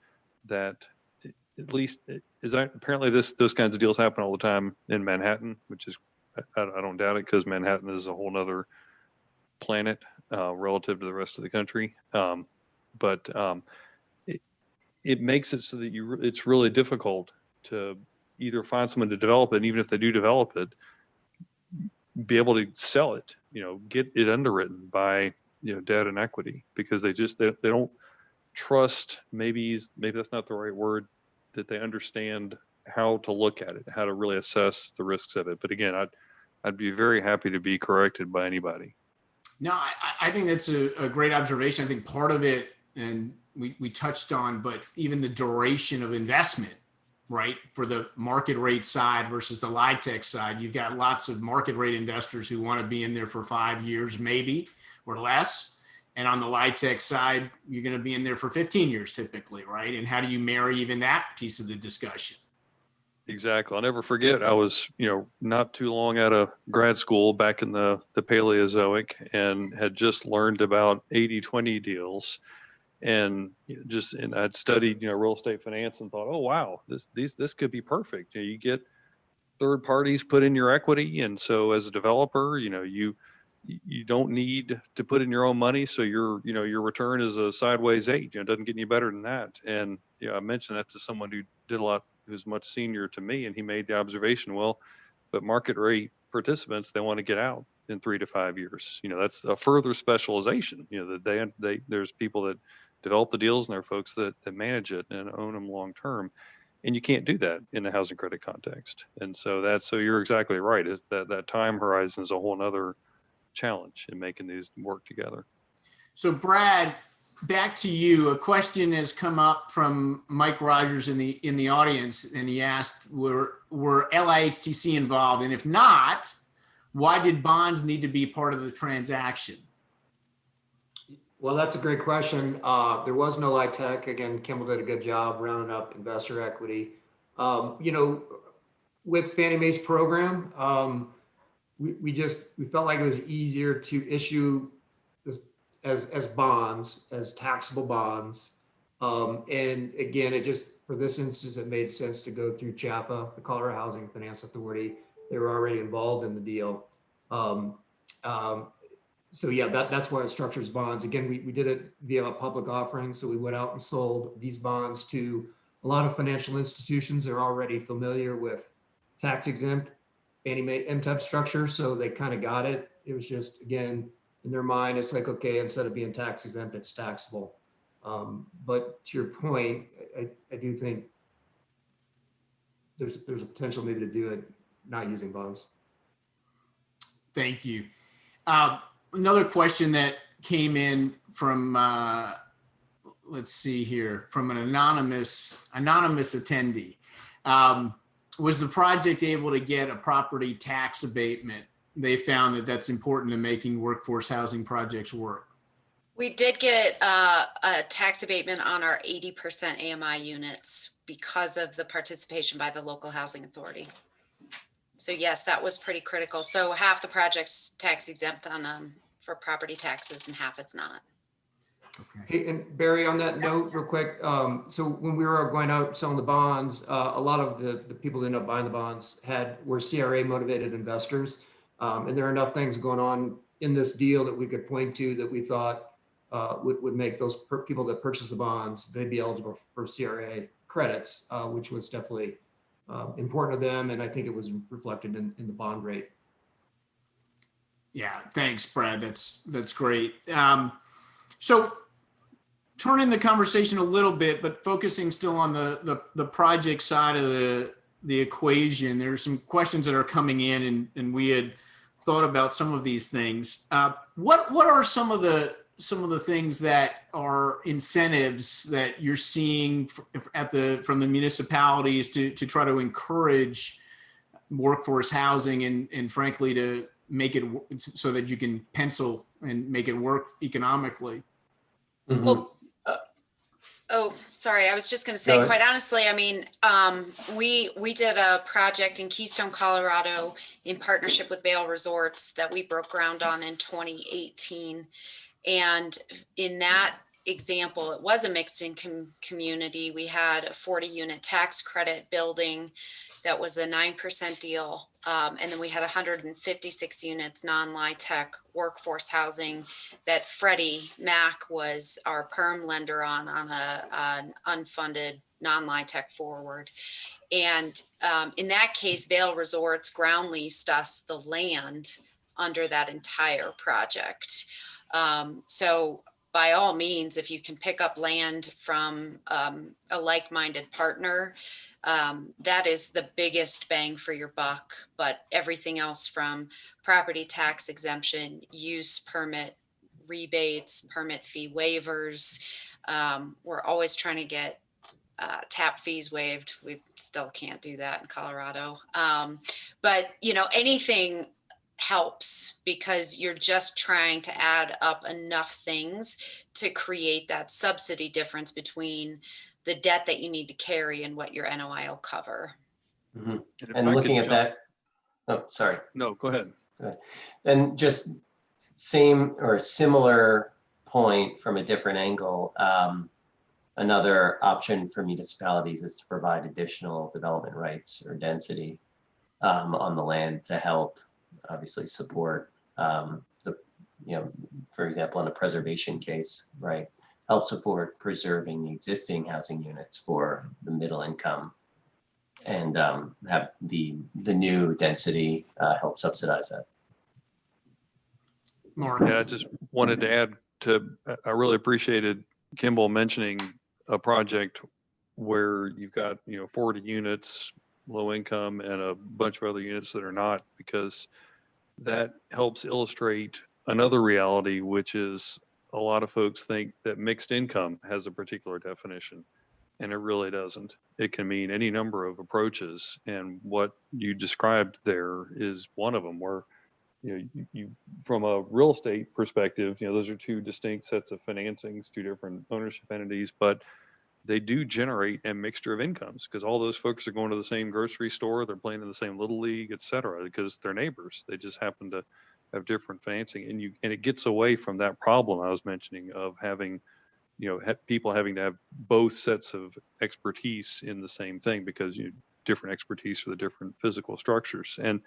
that, at least apparently those kinds of deals happen all the time in Manhattan, which is, I don't doubt it, because Manhattan is a whole nother planet. relative to the rest of the country. But it makes it so that it's really difficult to either find someone to develop it, and even if they do develop it, be able to sell it, get it underwritten by, debt and equity, because they don't trust, maybe that's not the right word, that they understand how to look at it, how to really assess the risks of it. But again, I'd be very happy to be corrected by anybody. No, I think that's a great observation. I think part of it, and we touched on, but even the duration of investment, right? For the market rate side versus the LIHTC side, you've got lots of market rate investors who want to be in there for 5 years, maybe, or less. And on the LIHTC side, you're going to be in there for 15 years typically, right? And how do you marry even that piece of the discussion? Exactly. I'll never forget, I was, not too long out of grad school back in the Paleozoic, and had just learned about 80-20 deals. And I'd studied, real estate finance, and thought, oh, wow, this could be perfect. You get third parties put in your equity. And so as a developer, you don't need to put in your own money. So your return is a sideways 8, it doesn't get any better than that. And I mentioned that to someone who did a lot, who's much senior to me, and he made the observation, well, but market rate participants, they want to get out in 3 to 5 years. That's a further specialization. That there's people that develop the deals, and there are folks that manage it and own them long term. And you can't do that in the housing credit context. And so you're exactly right. That time horizon is a whole nother challenge in making these work together. So Brad, back to you. A question has come up from Mike Rogers in the audience, and he asked, were LIHTC involved? And if not, why did bonds need to be part of the transaction? Well, that's a great question. There was no LIHTC. Again, Kimball did a good job rounding up investor equity. With Fannie Mae's program, we felt like it was easier to issue as bonds, as taxable bonds. And again, for this instance, it made sense to go through CHFA, the Colorado Housing Finance Authority. They were already involved in the deal. So yeah, that's why it structures bonds. Again, we did it via a public offering. So we went out and sold these bonds to a lot of financial institutions. They're already familiar with tax exempt Fannie Mae MTEP structure. So they kind of got it. It was just, again, in their mind, it's like, okay, instead of being tax exempt, it's taxable. But to your point, I do think there's a potential maybe to do it not using bonds. Thank you. Another question that came in from, let's see here, from an anonymous attendee. Was the project able to get a property tax abatement? They found that that's important to making workforce housing projects work. We did get a tax abatement on our 80% AMI units because of the participation by the local housing authority. So yes, that was pretty critical. So half the project's tax exempt on for property taxes and half it's not. Okay. Hey, and Barry, on that note, real quick, so when we were going out selling the bonds, a lot of the people that ended up buying the bonds were CRA motivated investors. And there are enough things going on in this deal that we could point to that we thought would make those people that purchase the bonds, they'd be eligible for CRA credits, which was definitely important to them. And I think it was reflected in the bond rate. Yeah, thanks, Brad. That's great. So turning the conversation a little bit, but focusing still on the project side of the equation, there's some questions that are coming in, and we had thought about some of these things. What are some of the things that are incentives that you're seeing from the municipalities to try to encourage workforce housing and frankly to make it so that you can pencil and make it work economically? Mm-hmm. Oh, sorry. I was just going to say, quite honestly, I mean, we did a project in Keystone, Colorado in partnership with Vail Resorts that we broke ground on in 2018. And in that example, it was a mixed income community. We had a 40 unit tax credit building that was a 9% deal. And then we had 156 units non-LIHTC workforce housing that Freddie Mac was our perm lender on an unfunded non-LIHTC forward. And in that case, Vail Resorts ground leased us the land under that entire project. So by all means, if you can pick up land from a like-minded partner, that is the biggest bang for your buck. But everything else from property tax exemption, use permit rebates, permit fee waivers, we're always trying to get tap fees waived. We still can't do that in Colorado. But anything helps because you're just trying to add up enough things to create that subsidy difference between the debt that you need to carry and what your NOI will cover. Mm-hmm. if And I looking could at that, oh, sorry. No, go ahead. And just same or similar point from a different angle. Another option for municipalities is to provide additional development rights or density on the land to help obviously support for example, in a preservation case, right, help support preserving the existing housing units for the middle income and have the new density help subsidize that. Mark. Yeah, I just wanted to add I really appreciated Kimball mentioning a project where you've got, 40 units, low income, and a bunch of other units that are not, because that helps illustrate another reality, which is a lot of folks think that mixed income has a particular definition, and it really doesn't. It can mean any number of approaches, and what you described there is one of them, where you from a real estate perspective, those are two distinct sets of financings, two different ownership entities, but they do generate a mixture of incomes because all those folks are going to the same grocery store, they're playing in the same little league, et cetera, because they're neighbors. They just happen to have different financing, and it gets away from that problem I was mentioning of having, people having to have both sets of expertise in the same thing because different expertise for the different physical structures, and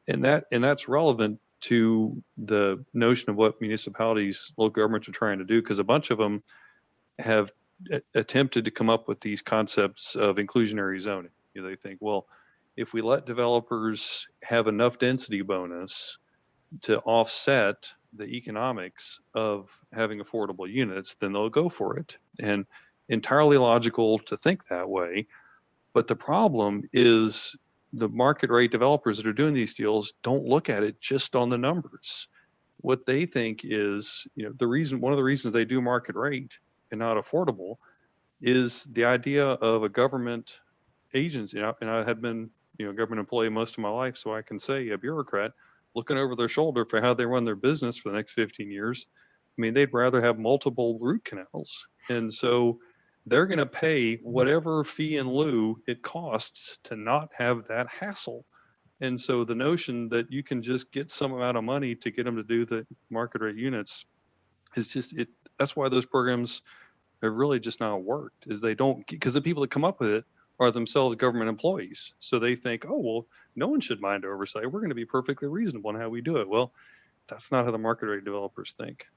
that's relevant to the notion of what municipalities, local governments are trying to do, because a bunch of them have attempted to come up with these concepts of inclusionary zoning. They think, well, if we let developers have enough density bonus to offset the economics of having affordable units, then they'll go for it. And entirely logical to think that way. But the problem is the market rate developers that are doing these deals don't look at it just on the numbers. What they think is, one of the reasons they do market rate and not affordable is the idea of a government agency. And I had been, a government employee most of my life, so I can say a bureaucrat looking over their shoulder for how they run their business for the next 15 years. I mean, they'd rather have multiple root canals. And so they're going to pay whatever fee in lieu it costs to not have that hassle. And so the notion that you can just get some amount of money to get them to do the market rate units is just it. That's why those programs have really just not worked, is they don't, because the people that come up with it are themselves government employees. So they think, oh, well, no one should mind oversight. We're going to be perfectly reasonable in how we do it. Well, that's not how the market rate developers think.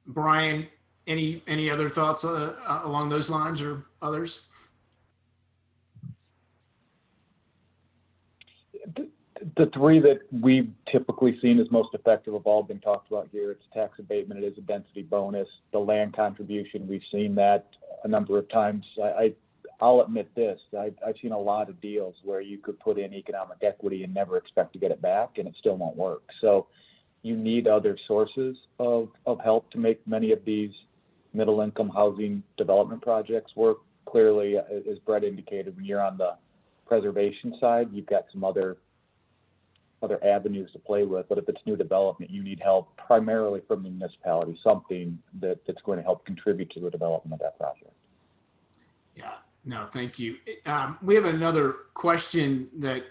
Brian, any other thoughts along those lines or others? The three that we've typically seen as most effective have all been talked about here. It's tax abatement, it is a density bonus, the land contribution. We've seen that a number of times. I'll admit this, I've seen a lot of deals where you could put in economic equity and never expect to get it back, and it still won't work. So you need other sources of help to make many of these middle income housing development projects work. Clearly, as Brett indicated, when you're on the preservation side, you've got some other avenues to play with, but if it's new development, you need help primarily from the municipality, something that's going to help contribute to the development of that project. Yeah, no, thank you. We have another question that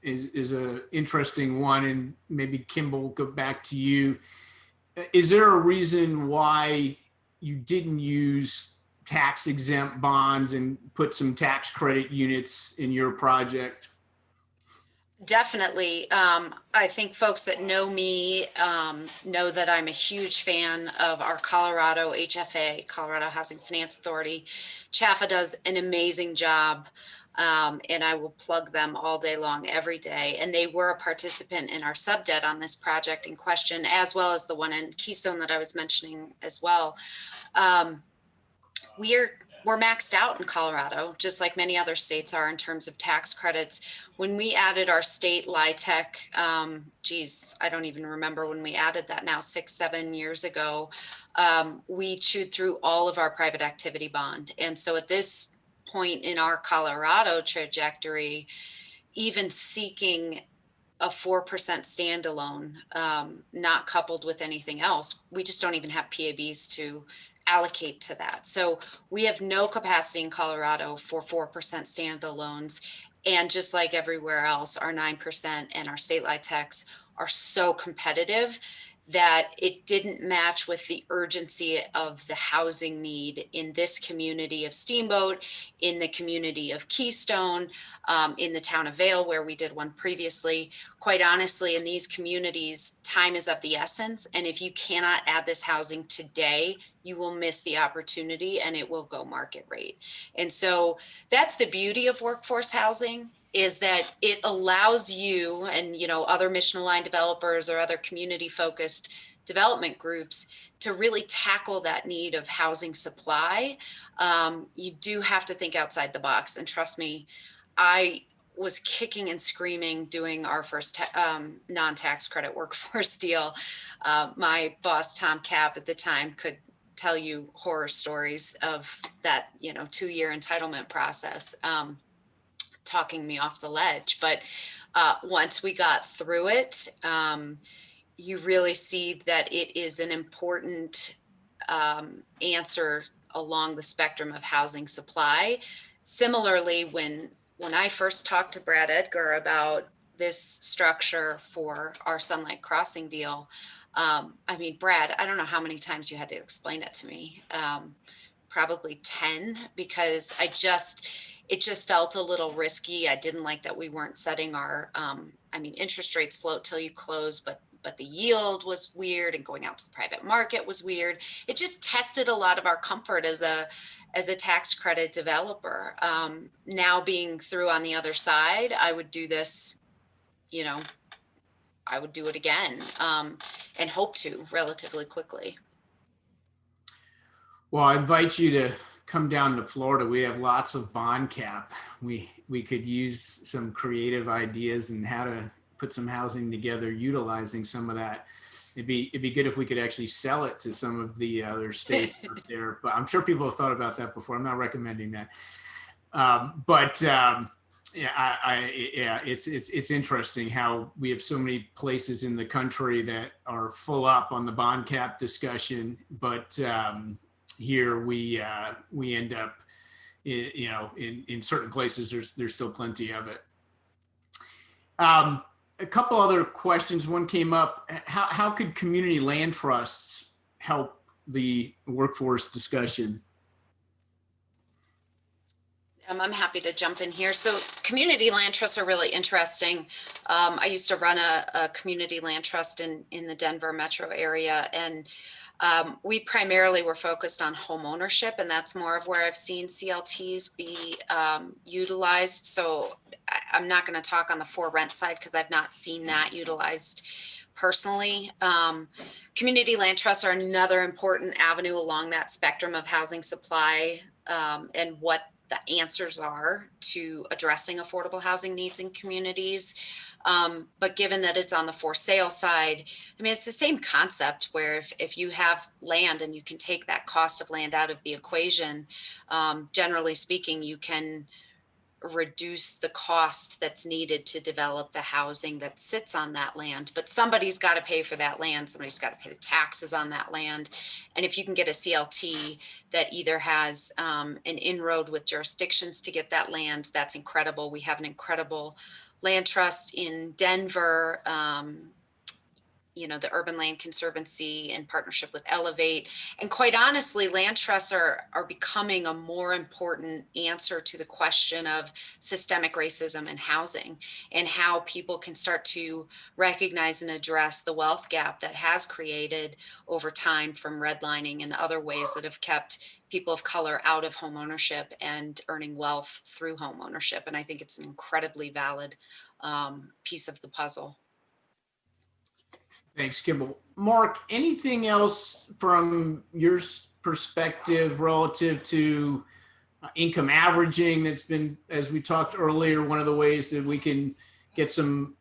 is a interesting one, and maybe Kimball, we'll go back to you. Is there a reason why you didn't use tax exempt bonds and put some tax credit units in your project? Definitely. I think folks that know me know that I'm a huge fan of our Colorado HFA, Colorado Housing Finance Authority. CHFA does an amazing job, and I will plug them all day long, every day. And they were a participant in our subdebt on this project in question, as well as the one in Keystone that I was mentioning as well. We're maxed out in Colorado, just like many other states are in terms of tax credits. When we added our state LIHTC, I don't even remember when we added that now, 6-7 years ago, we chewed through all of our private activity bond. And so at this point in our Colorado trajectory, even seeking a 4% standalone, not coupled with anything else, we just don't even have PABs to allocate to that. So we have no capacity in Colorado for 4% standalones. And just like everywhere else, our 9% and our state LIHTCs are so competitive that it didn't match with the urgency of the housing need in this community of Steamboat, in the community of Keystone, in the town of Vale, where we did one previously. Quite honestly, in these communities, time is of the essence. And if you cannot add this housing today, you will miss the opportunity and it will go market rate. And so that's the beauty of workforce housing, is that it allows you and, you know, other mission aligned developers or other community focused development groups to really tackle that need of housing supply. You do have to think outside the box. And trust me, I was kicking and screaming doing our first non-tax credit workforce deal. My boss, Tom Cap, at the time could tell you horror stories of that, you know, 2-year entitlement process. Talking me off the ledge. But once we got through it, you really see that it is an important answer along the spectrum of housing supply. Similarly, when I first talked to Brad Edgar about this structure for our Sunlight Crossing deal, I mean, Brad, I don't know how many times you had to explain it to me. Probably 10, because it just felt a little risky. I didn't like that we weren't setting our, interest rates float till you close, but the yield was weird, and going out to the private market was weird. It just tested a lot of our comfort as a tax credit developer. Now being through on the other side, I would do this, you know, I would do it again, and hope to relatively quickly. Well, I invite you to come down to Florida. We have lots of bond cap. We could use some creative ideas and how to put some housing together, utilizing some of that. It'd be good if we could actually sell it to some of the other states out there. But I'm sure people have thought about that before. I'm not recommending that. It's interesting how we have so many places in the country that are full up on the bond cap discussion, but here we end up, in certain places there's still plenty of it. A couple other questions. One came up: how could community land trusts help the workforce discussion? I'm happy to jump in here. So community land trusts are really interesting. I used to run a community land trust in the Denver metro area, and we primarily were focused on home ownership, and that's more of where I've seen CLTs be utilized. So I'm not going to talk on the for rent side because I've not seen that utilized personally. Community land trusts are another important avenue along that spectrum of housing supply, and what the answers are to addressing affordable housing needs in communities. But given that it's on the for sale side, I mean, it's the same concept where if you have land and you can take that cost of land out of the equation, generally speaking, you can reduce the cost that's needed to develop the housing that sits on that land. But somebody's got to pay for that land. Somebody's got to pay the taxes on that land. And if you can get a CLT that either has an inroad with jurisdictions to get that land, that's incredible. We have an incredible land trust in Denver. the Urban Land Conservancy in partnership with Elevate. And quite honestly, land trusts are becoming a more important answer to the question of systemic racism in housing, and how people can start to recognize and address the wealth gap that has created over time from redlining and other ways that have kept people of color out of home ownership and earning wealth through home ownership. And I think it's an incredibly valid piece of the puzzle. Thanks, Kimball. Mark, anything else from your perspective relative to income averaging that's been, as we talked earlier, one of the ways that we can get some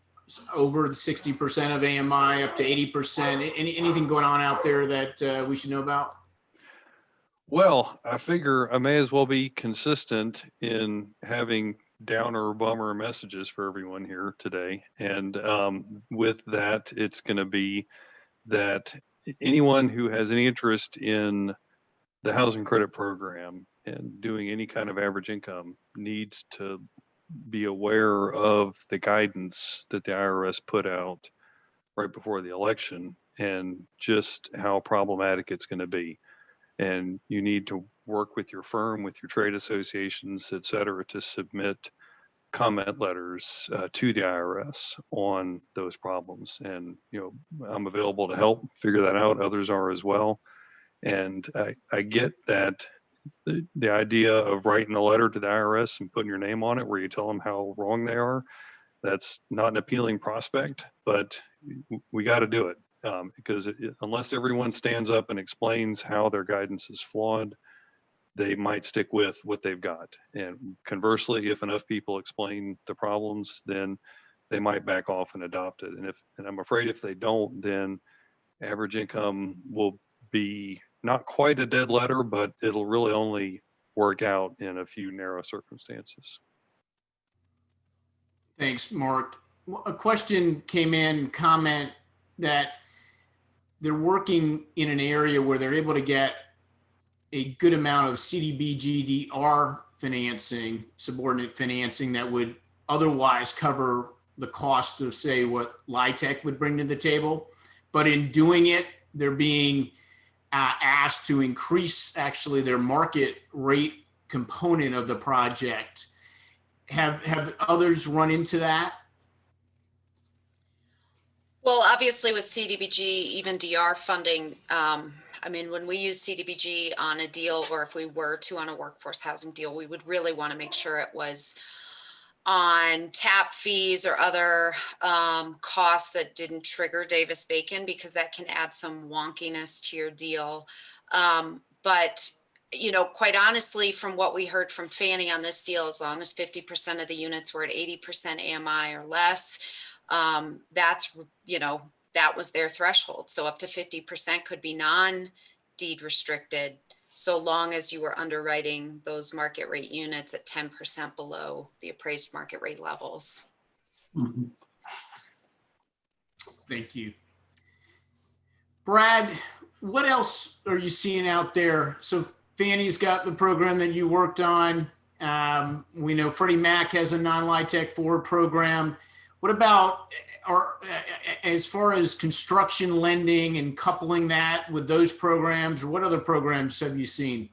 over the 60% of AMI up to 80%? Anything going on out there that we should know about? Well, I figure I may as well be consistent in having downer bummer messages for everyone here today. And with that, it's going to be that anyone who has any interest in the housing credit program and doing any kind of average income needs to be aware of the guidance that the IRS put out right before the election and just how problematic it's going to be. And you need to work with your firm, with your trade associations, et cetera, to submit comment letters to the IRS on those problems. And, I'm available to help figure that out. Others are as well. And I get that the idea of writing a letter to the IRS and putting your name on it where you tell them how wrong they are, that's not an appealing prospect, but we got to do it. Because unless everyone stands up and explains how their guidance is flawed, they might stick with what they've got. And conversely, if enough people explain the problems, then they might back off and adopt it. And I'm afraid if they don't, then average income will be not quite a dead letter, but it'll really only work out in a few narrow circumstances. Thanks, Mark. A question came in, comment that they're working in an area where they're able to get a good amount of CDBG-DR financing, subordinate financing that would otherwise cover the cost of, say, what LIHTC would bring to the table. But in doing it, they're being asked to increase actually their market rate component of the project. Have others run into that? Well, obviously with CDBG, even DR funding, when we use CDBG on a deal, or if we were to on a workforce housing deal, we would really want to make sure it was on tap fees or other costs that didn't trigger Davis-Bacon, because that can add some wonkiness to your deal. But quite honestly, from what we heard from Fannie on this deal, as long as 50% of the units were at 80% AMI or less, that was their threshold. So up to 50% could be non-deed restricted, so long as you were underwriting those market rate units at 10% below the appraised market rate levels. Mm-hmm. Thank you. Brad, what else are you seeing out there? So Fannie's got the program that you worked on. We know Freddie Mac has a non-LIHTC forward program. What about, as far as construction lending and coupling that with those programs, or what other programs have you seen?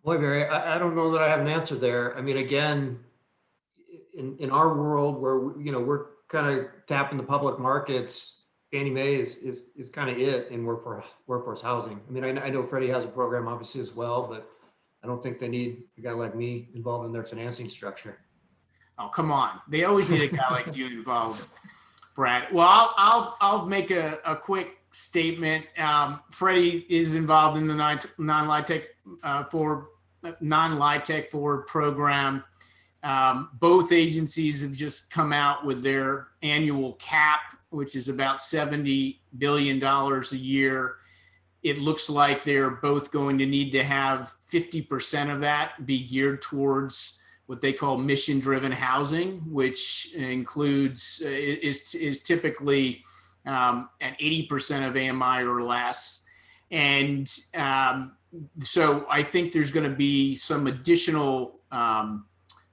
Boy, Barry, I don't know that I have an answer there. I mean, again, in our world where we're kind of tapping the public markets, Fannie Mae is kind of it in workforce housing. I mean, I know Freddie has a program obviously as well, but I don't think they need a guy like me involved in their financing structure. Oh, come on. They always need a guy like you involved, Brad. Well, I'll make a quick statement. Freddie is involved in the non-LIHTC forward program. Both agencies have just come out with their annual cap, which is about $70 billion a year. It looks like they're both going to need to have 50% of that be geared towards what they call mission-driven housing, which includes, is typically at 80% of AMI or less. And so I think there's going to be some additional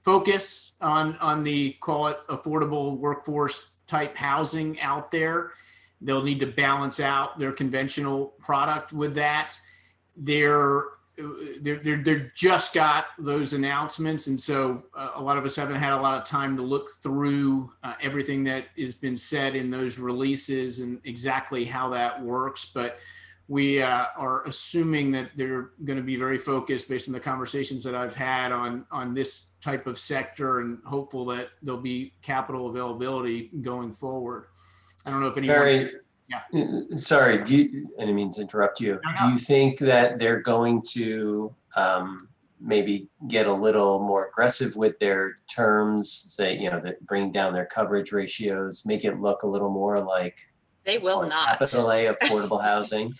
focus on the, call it, affordable workforce type housing out there. They'll need to balance out their conventional product with that. They're just got those announcements, and so a lot of us haven't had a lot of time to look through everything that has been said in those releases and exactly how that works. But we are assuming that they're going to be very focused, based on the conversations that I've had, on this type of sector, and hopeful that there'll be capital availability going forward. I don't know if anyone. Barry, Yeah. Sorry, I didn't mean to interrupt you. No, no. Do you think that they're going to maybe get a little more aggressive with their terms, say, that bring down their coverage ratios, make it look a little more like They will not. capital A affordable housing?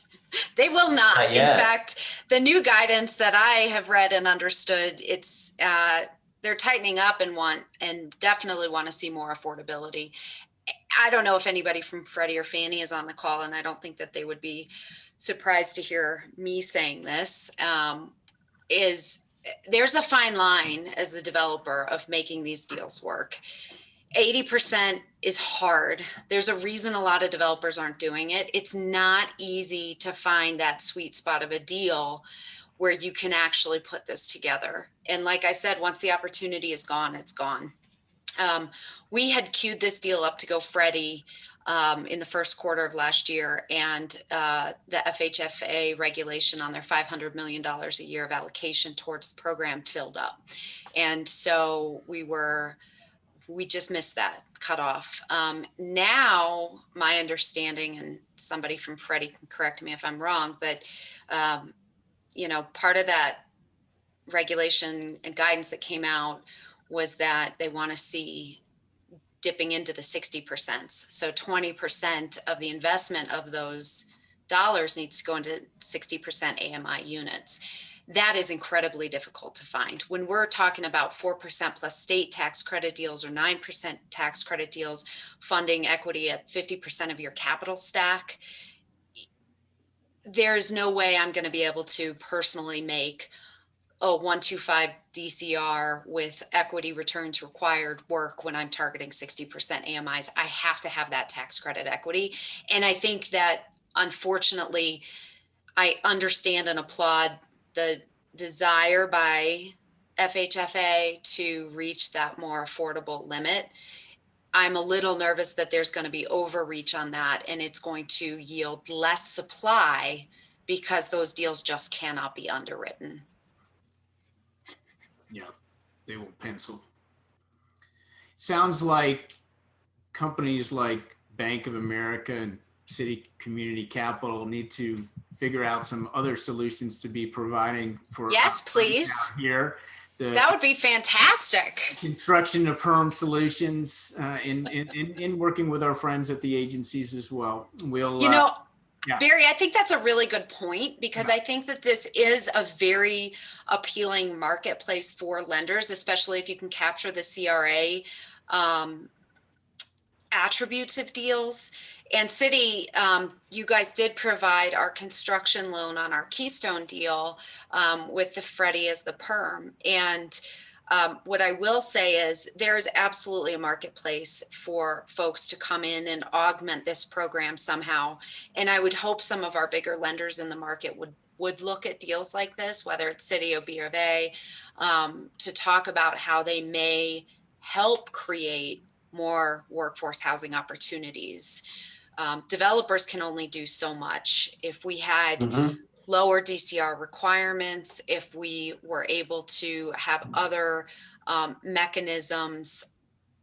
They will not. Not In yet. fact, the new guidance that I have read and understood, it's they're tightening up and definitely want to see more affordability. I don't know if anybody from Freddie or Fannie is on the call, and I don't think that they would be surprised to hear me saying this. There's a fine line as the developer of making these deals work. 80% is hard. There's a reason a lot of developers aren't doing it. It's not easy to find that sweet spot of a deal where you can actually put this together. And like I said, once the opportunity is gone, it's gone. We had queued this deal up to go Freddie in the first quarter of last year, and the FHFA regulation on their $500 million a year of allocation towards the program filled up. And so we just missed that cutoff. Now, my understanding, and somebody from Freddie can correct me if I'm wrong, but part of that regulation and guidance that came out was that they want to see dipping into the 60%. So 20% of the investment of those dollars needs to go into 60% AMI units. That is incredibly difficult to find. When we're talking about 4% plus state tax credit deals or 9% tax credit deals, funding equity at 50% of your capital stack, there's no way I'm going to be able to personally make 125 DCR with equity returns required work when I'm targeting 60% AMIs. I have to have that tax credit equity. And I think that, unfortunately, I understand and applaud the desire by FHFA to reach that more affordable limit. I'm a little nervous that there's going to be overreach on that, and it's going to yield less supply because those deals just cannot be underwritten. Yeah, they will pencil. Sounds like companies like Bank of America and City Community Capital need to figure out some other solutions to be providing for yes, us please. out here. That would be fantastic. Construction to perm solutions in working with our friends at the agencies as well. We'll yeah. Barry, I think that's a really good point, because Yeah. I think that this is a very appealing marketplace for lenders, especially if you can capture the CRA attributes of deals. And City, you guys did provide our construction loan on our Keystone deal with the Freddie as the perm. And what I will say is there is absolutely a marketplace for folks to come in and augment this program somehow. And I would hope some of our bigger lenders in the market would look at deals like this, whether it's City or B of A, to talk about how they may help create more workforce housing opportunities. Developers can only do so much. If we had lower DCR requirements, if we were able to have other mechanisms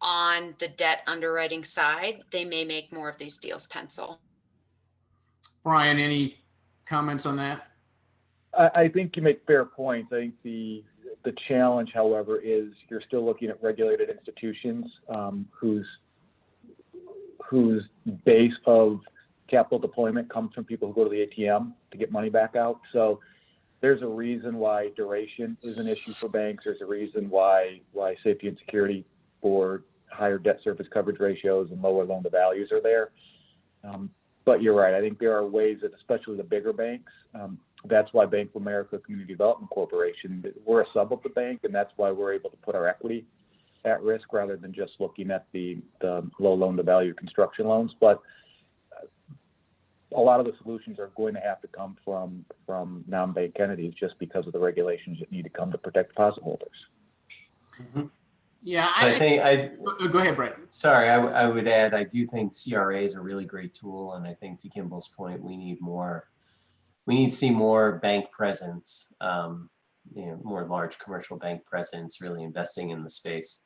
on the debt underwriting side, they may make more of these deals pencil. Brian, any comments on that? I think you make fair points. I think the challenge, however, is you're still looking at regulated institutions whose base of capital deployment comes from people who go to the ATM to get money back out. So there's a reason why duration is an issue for banks. There's a reason why safety and security for higher debt service coverage ratios and lower loan to values are there. But you're right. I think there are ways that, especially the bigger banks, that's why Bank of America Community Development Corporation, we're a sub of the bank, and that's why we're able to put our equity at risk rather than just looking at the low loan to value construction loans. But a lot of the solutions are going to have to come from non-bank entities just because of the regulations that need to come to protect deposit holders. Mhm. Yeah, I think go ahead, Brett. sorry, I would add, I do think CRA is a really great tool. And I think to Kimball's point, we need to see more bank presence, more large commercial bank presence really investing in the space.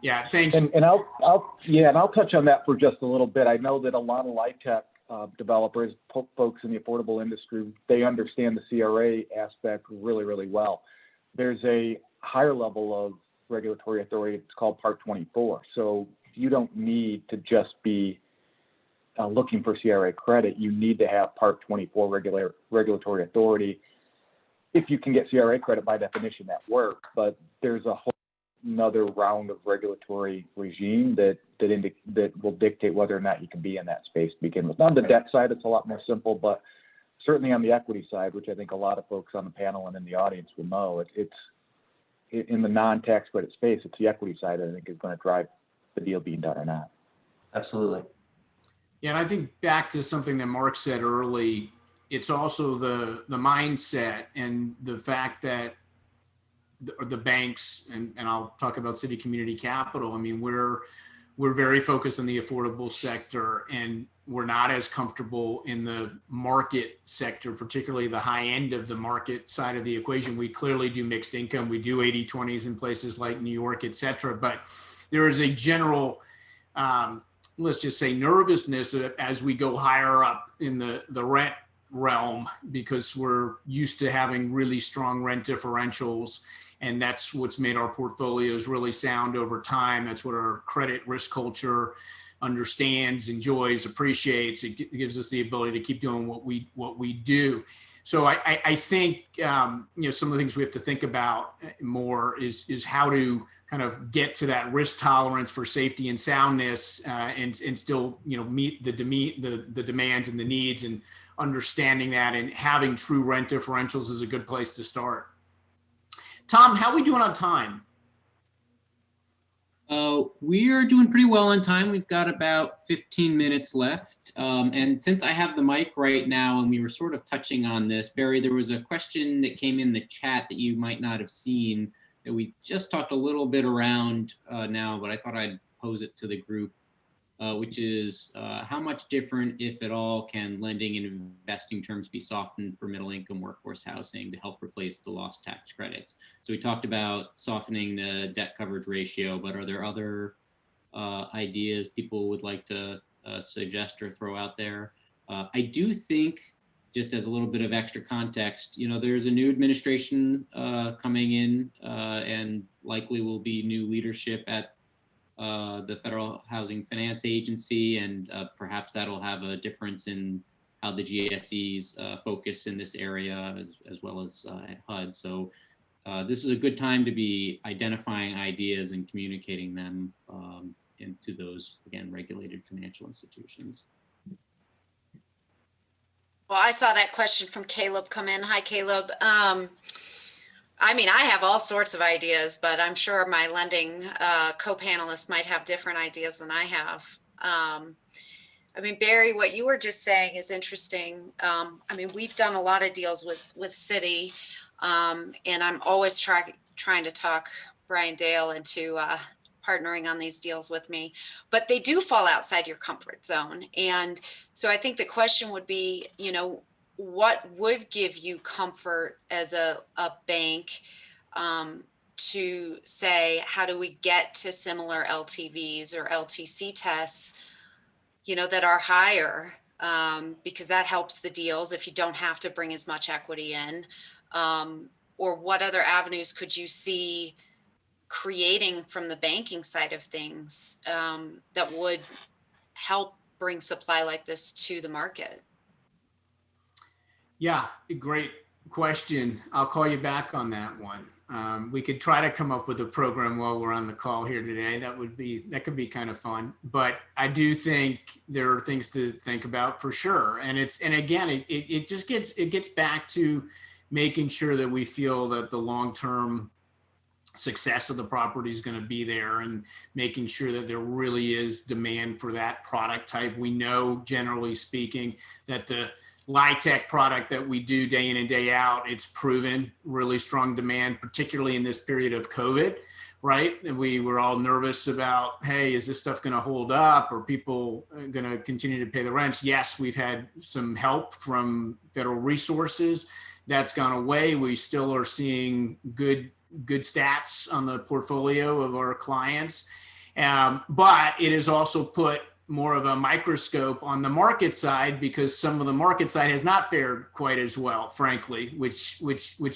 Yeah, thanks. And I'll touch on that for just a little bit. I know that a lot of LIHTC developers, folks in the affordable industry, they understand the CRA aspect really, really well. There's a higher level of regulatory authority. It's called Part 24. So you don't need to just be looking for CRA credit. You need to have Part 24 regulatory authority. If you can get CRA credit, by definition, that works. But there's a whole another round of regulatory regime that will dictate whether or not you can be in that space to begin with. On the debt side, it's a lot more simple, but certainly on the equity side, which I think a lot of folks on the panel and in the audience will know, it's in the non-tax credit space, it's the equity side that I think is going to drive the deal being done or not. Absolutely. Yeah, and I think back to something that Mark said early, it's also the mindset and the fact that the banks, and I'll talk about City Community Capital. I mean, we're very focused on the affordable sector, and we're not as comfortable in the market sector, particularly the high end of the market side of the equation. We clearly do mixed income. We do 80/20s in places like New York, et cetera. But there is a general, let's just say, nervousness as we go higher up in the rent realm, because we're used to having really strong rent differentials. And that's what's made our portfolios really sound over time. That's what our credit risk culture understands, enjoys, appreciates. It gives us the ability to keep doing what we do. So I think some of the things we have to think about more is how to kind of get to that risk tolerance for safety and soundness, and still meet the demands and the needs, and understanding that, and having true rent differentials is a good place to start. Tom, how are we doing on time? We are doing pretty well on time. We've got about 15 minutes left. And since I have the mic right now, and we were sort of touching on this, Barry, there was a question that came in the chat that you might not have seen that we just talked a little bit around now, but I thought I'd pose it to the group, which is how much different, if at all, can lending and investing terms be softened for middle income workforce housing to help replace the lost tax credits? So we talked about softening the debt coverage ratio, but are there other ideas people would like to suggest or throw out there? I do think, just as a little bit of extra context, there's a new administration coming in, and likely will be new leadership at the Federal Housing Finance Agency, and perhaps that'll have a difference in how the GSEs focus in this area, as well as at HUD. So this is a good time to be identifying ideas and communicating them into those, again, regulated financial institutions. Well, I saw that question from Caleb come in. Hi, Caleb. I mean, I have all sorts of ideas, but I'm sure my lending co-panelists might have different ideas than I have. I mean, Barry, what you were just saying is interesting. I mean, we've done a lot of deals with Citi, and I'm always trying to talk Brian Dale into partnering on these deals with me, but they do fall outside your comfort zone. And so I think the question would be, what would give you comfort as a bank to say, how do we get to similar LTVs or LTC tests, that are higher, because that helps the deals if you don't have to bring as much equity in, or what other avenues could you see creating from the banking side of things that would help bring supply like this to the market? Yeah, great question. I'll call you back on that one. We could try to come up with a program while we're on the call here today. That could be kind of fun. But I do think there are things to think about for sure. And again, it gets back to making sure that we feel that the long-term success of the property is going to be there, and making sure that there really is demand for that product type. We know, generally speaking, that the LIHTC product that we do day in and day out, it's proven really strong demand, particularly in this period of COVID, right? And we were all nervous about, hey, is this stuff going to hold up? Are people going to continue to pay the rents? Yes, we've had some help from federal resources. That's gone away. We still are seeing good stats on the portfolio of our clients. But it has also put more of a microscope on the market side, because some of the market side has not fared quite as well, frankly, which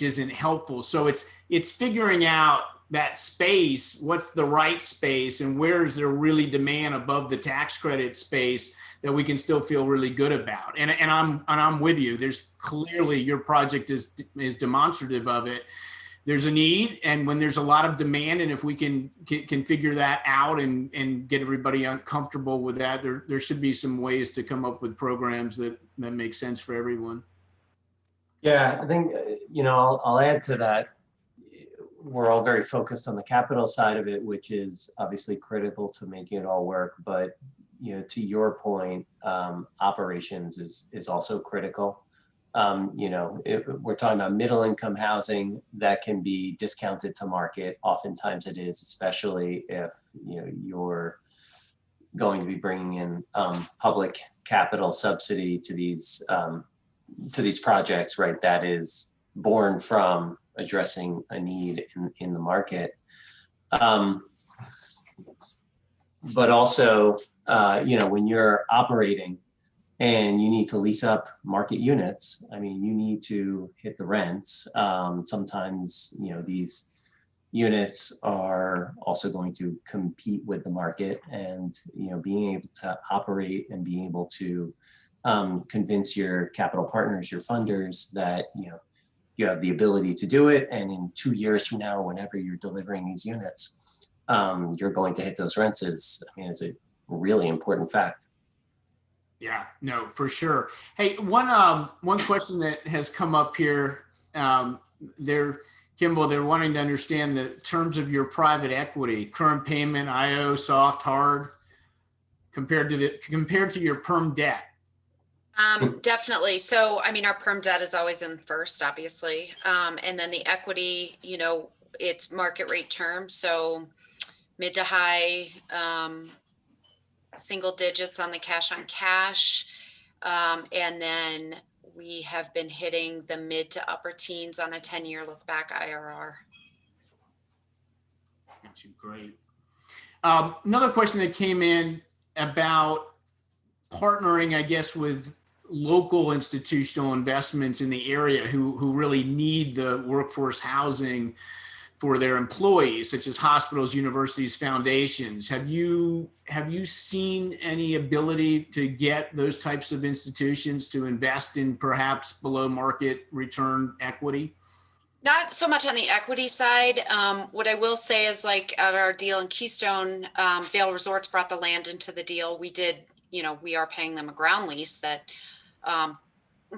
isn't helpful. So it's figuring out that space, what's the right space, and where is there really demand above the tax credit space that we can still feel really good about. And I'm with you. There's clearly, your project is demonstrative of it. There's a need, and when there's a lot of demand, and if we can figure that out and get everybody uncomfortable with that, there should be some ways to come up with programs that make sense for everyone. Yeah, I think, I'll add to that. We're all very focused on the capital side of it, which is obviously critical to making it all work. But, to your point, operations is also critical. We're talking about middle income housing that can be discounted to market. Oftentimes it is, especially if you're going to be bringing in public capital subsidy to these projects, right? That is born from addressing a need in the market. But also, when you're operating and you need to lease up market units, I mean, you need to hit the rents. Sometimes, these units are also going to compete with the market, and, being able to operate and being able to convince your capital partners, your funders, that, you have the ability to do it. And in 2 years from now, whenever you're delivering these units, you're going to hit those rents is a really important fact. Yeah, no, for sure. Hey, one question that has come up here, Kimball, they're wanting to understand the terms of your private equity, current payment, IO, soft, hard, compared to your perm debt. Definitely. So, our perm debt is always in first, obviously. And then the equity, it's market rate terms. So mid to high, single digits on the cash on cash. And then we have been hitting the mid to upper teens on a 10-year look back IRR. That's great. Another question that came in about partnering, I guess, with local institutional investments in the area who really need the workforce housing for their employees, such as hospitals, universities, foundations. Have you seen any ability to get those types of institutions to invest in perhaps below market return equity? Not so much on the equity side. What I will say is, like at our deal in Keystone, Vail Resorts brought the land into the deal. We did, we are paying them a ground lease that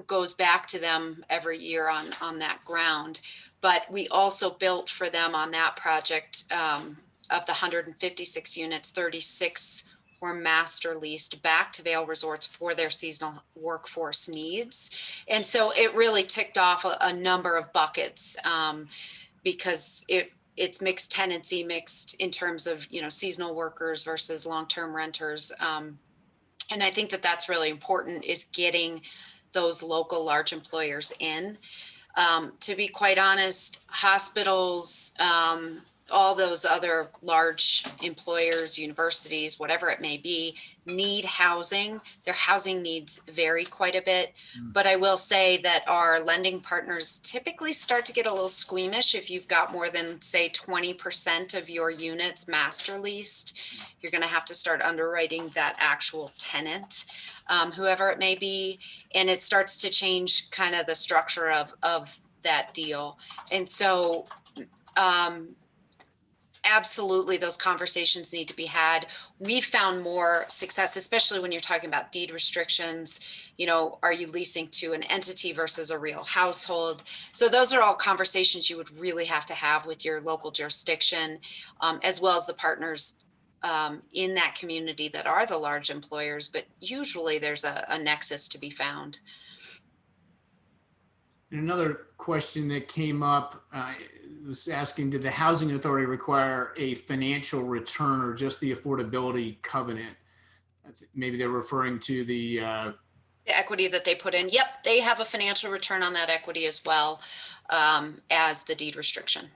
goes back to them every year on that ground. But we also built for them on that project, of the 156 units, 36 were master leased back to Vail Resorts for their seasonal workforce needs. And so it really ticked off a number of buckets, because it's mixed tenancy, mixed in terms of, seasonal workers versus long-term renters. And I think that that's really important, is getting those local large employers in. To be quite honest, hospitals, all those other large employers, universities, whatever it may be, need housing. Their housing needs vary quite a bit. But I will say that our lending partners typically start to get a little squeamish if you've got more than, say, 20% of your units master leased. You're going to have to start underwriting that actual tenant, whoever it may be. And it starts to change kind of the structure of that deal. And so, absolutely, those conversations need to be had. We've found more success, especially when you're talking about deed restrictions. You know, are you leasing to an entity versus a real household? So those are all conversations you would really have to have with your local jurisdiction, as well as the partners in that community that are the large employers. But usually there's a nexus to be found. And another question that came up was asking, did the housing authority require a financial return or just the affordability covenant? I think maybe they're referring to the equity that they put in. Yep, they have a financial return on that equity as well as the deed restriction.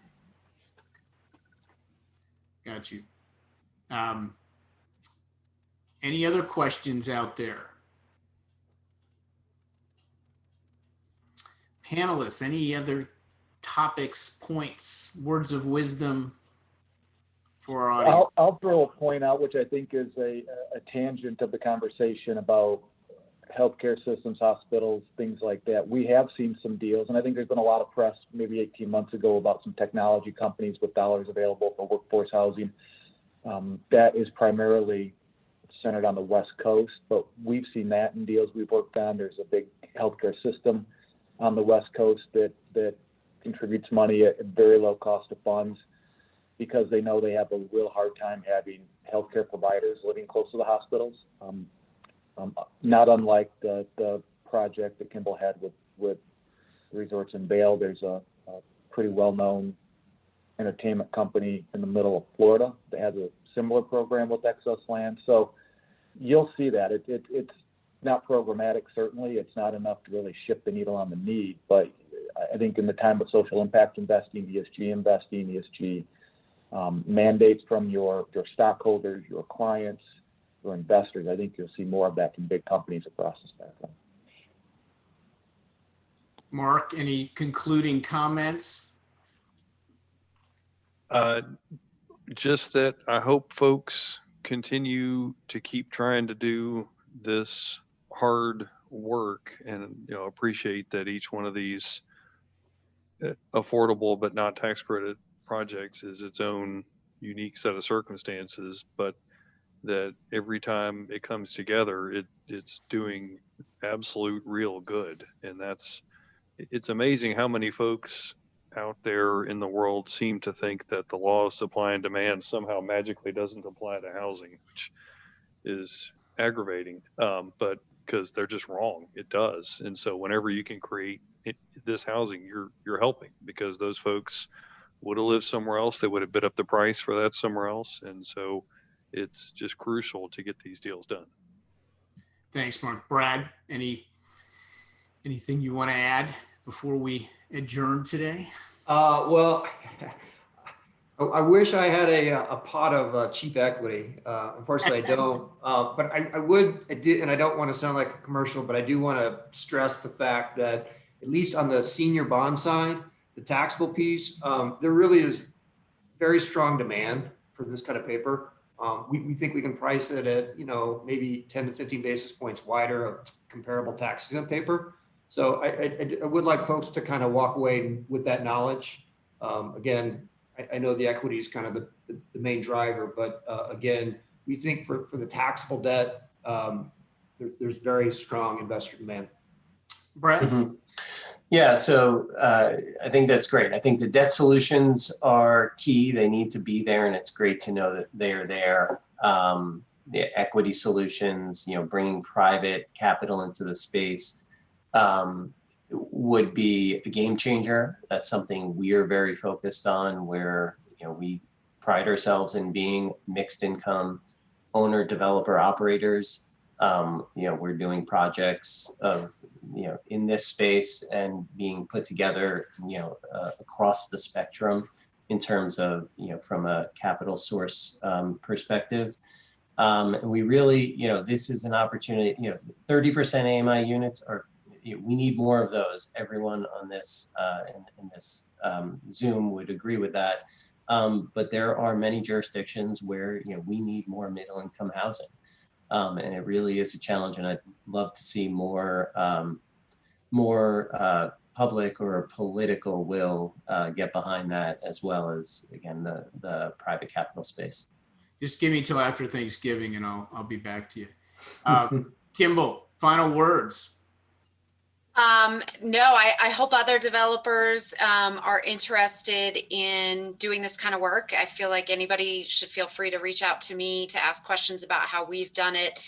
Got you. Any other questions out there? Panelists, any other topics, points, words of wisdom for our audience? I'll throw a point out, which I think is a tangent of the conversation about healthcare systems, hospitals, things like that. We have seen some deals, and I think there's been a lot of press maybe 18 months ago about some technology companies with dollars available for workforce housing. That is primarily centered on the West Coast, but we've seen that in deals we've worked on. There's a big healthcare system on the West Coast that contributes money at very low cost of funds because they know they have a real hard time having healthcare providers living close to the hospitals. Not unlike the project that Kimball had with resorts in Vail. There's a pretty well-known entertainment company in the middle of Florida that has a similar program with excess land. So you'll see that. It's not programmatic, certainly. It's not enough to really shift the needle on the need. But I think in the time of social impact investing, ESG mandates from your stockholders, your clients, your investors, I think you'll see more of that from big companies across the spectrum. Mark, any concluding comments? Just that I hope folks continue to keep trying to do this hard work and appreciate that each one of these affordable but not tax credit projects is its own unique set of circumstances, but that every time it comes together, it's doing absolute real good. And it's amazing how many folks out there in the world seem to think that the law of supply and demand somehow magically doesn't apply to housing, which is aggravating, but because they're just wrong, it does. And so whenever you can create this housing, you're helping, because those folks would have lived somewhere else. They would have bid up the price for that somewhere else. And so it's just crucial to get these deals done. Thanks, Mark. Brad, anything you want to add before we adjourn today? Well, I wish I had a pot of cheap equity. Unfortunately, I don't. But I did, and I don't want to sound like a commercial, but I do want to stress the fact that at least on the senior bond side, the taxable piece, there really is very strong demand for this kind of paper. We think we can price it at, maybe 10 to 15 basis points wider of comparable tax exempt paper. So I would like folks to kind of walk away with that knowledge. Again, I know the equity is kind of the main driver, but again, we think for the taxable debt, there's very strong investor demand. Brett? Mm-hmm. Yeah, so I think that's great. I think the debt solutions are key. They need to be there, and it's great to know that they're there. The equity solutions, bringing private capital into the space would be a game changer. That's something we are very focused on, where we pride ourselves in being mixed income owner, developer, operators. We're doing projects of in this space and being put together across the spectrum in terms of from a capital source perspective. We really this is an opportunity. 30% AMI units are, we need more of those. Everyone on this in this Zoom would agree with that. But there are many jurisdictions where we need more middle income housing. And it really is a challenge, and I'd love to see more public or political will get behind that, as well as, again, the private capital space. Just give me till after Thanksgiving and I'll be back to you. Kimball, final words. No, I hope other developers are interested in doing this kind of work. I feel like anybody should feel free to reach out to me to ask questions about how we've done it.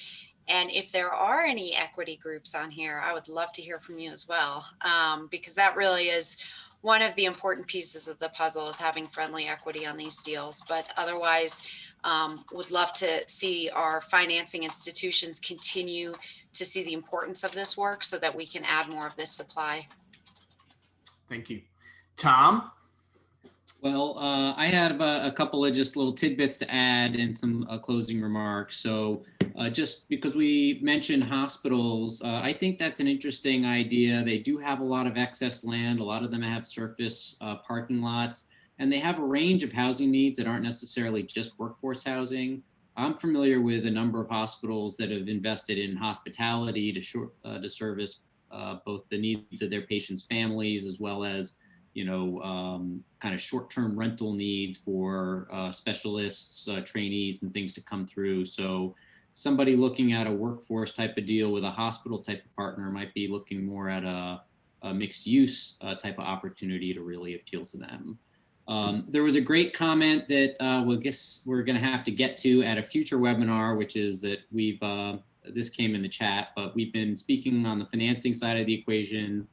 And if there are any equity groups on here, I would love to hear from you as well, because that really is one of the important pieces of the puzzle, is having friendly equity on these deals. But otherwise, would love to see our financing institutions continue to see the importance of this work so that we can add more of this supply. Thank you. Tom? Well, I had a couple of just little tidbits to add and some closing remarks. So just because we mentioned hospitals, I think that's an interesting idea. They do have a lot of excess land. A lot of them have surface parking lots, and they have a range of housing needs that aren't necessarily just workforce housing. I'm familiar with a number of hospitals that have invested in hospitality to service both the needs of their patients' families, as well as, you know, kind of short-term rental needs for specialists, trainees, and things to come through. So somebody looking at a workforce type of deal with a hospital type of partner might be looking more at a mixed use type of opportunity to really appeal to them. There was a great comment that I guess we're going to have to get to at a future webinar, which is that this came in the chat, but we've been speaking on the financing side of the equation.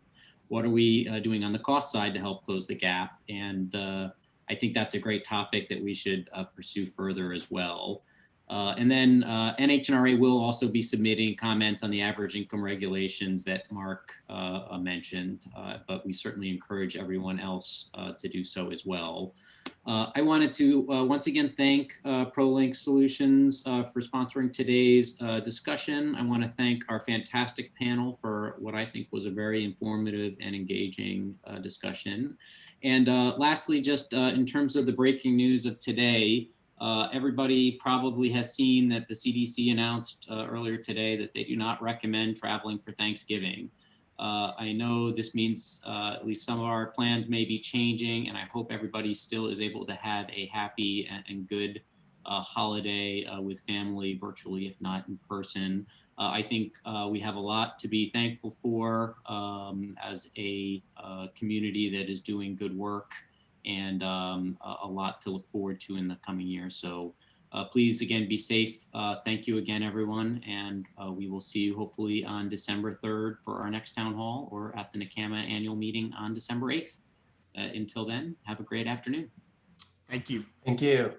What are we doing on the cost side to help close the gap? And I think that's a great topic that we should pursue further as well. And then NH&RA will also be submitting comments on the average income regulations that Mark mentioned, but we certainly encourage everyone else to do so as well. I wanted to once again thank ProLink Solutions for sponsoring today's discussion. I want to thank our fantastic panel for what I think was a very informative and engaging discussion. And lastly, just in terms of the breaking news of today, everybody probably has seen that the CDC announced earlier today that they do not recommend traveling for Thanksgiving. I know this means at least some of our plans may be changing, and I hope everybody still is able to have a happy and good holiday with family virtually, if not in person. I think we have a lot to be thankful for as a community that is doing good work, and a lot to look forward to in the coming year. So please, again, be safe. Thank you again, everyone. And we will see you hopefully on December 3rd for our next town hall, or at the NCAMA annual meeting on December 8th. Until then, have a great afternoon. Thank you. Thank you.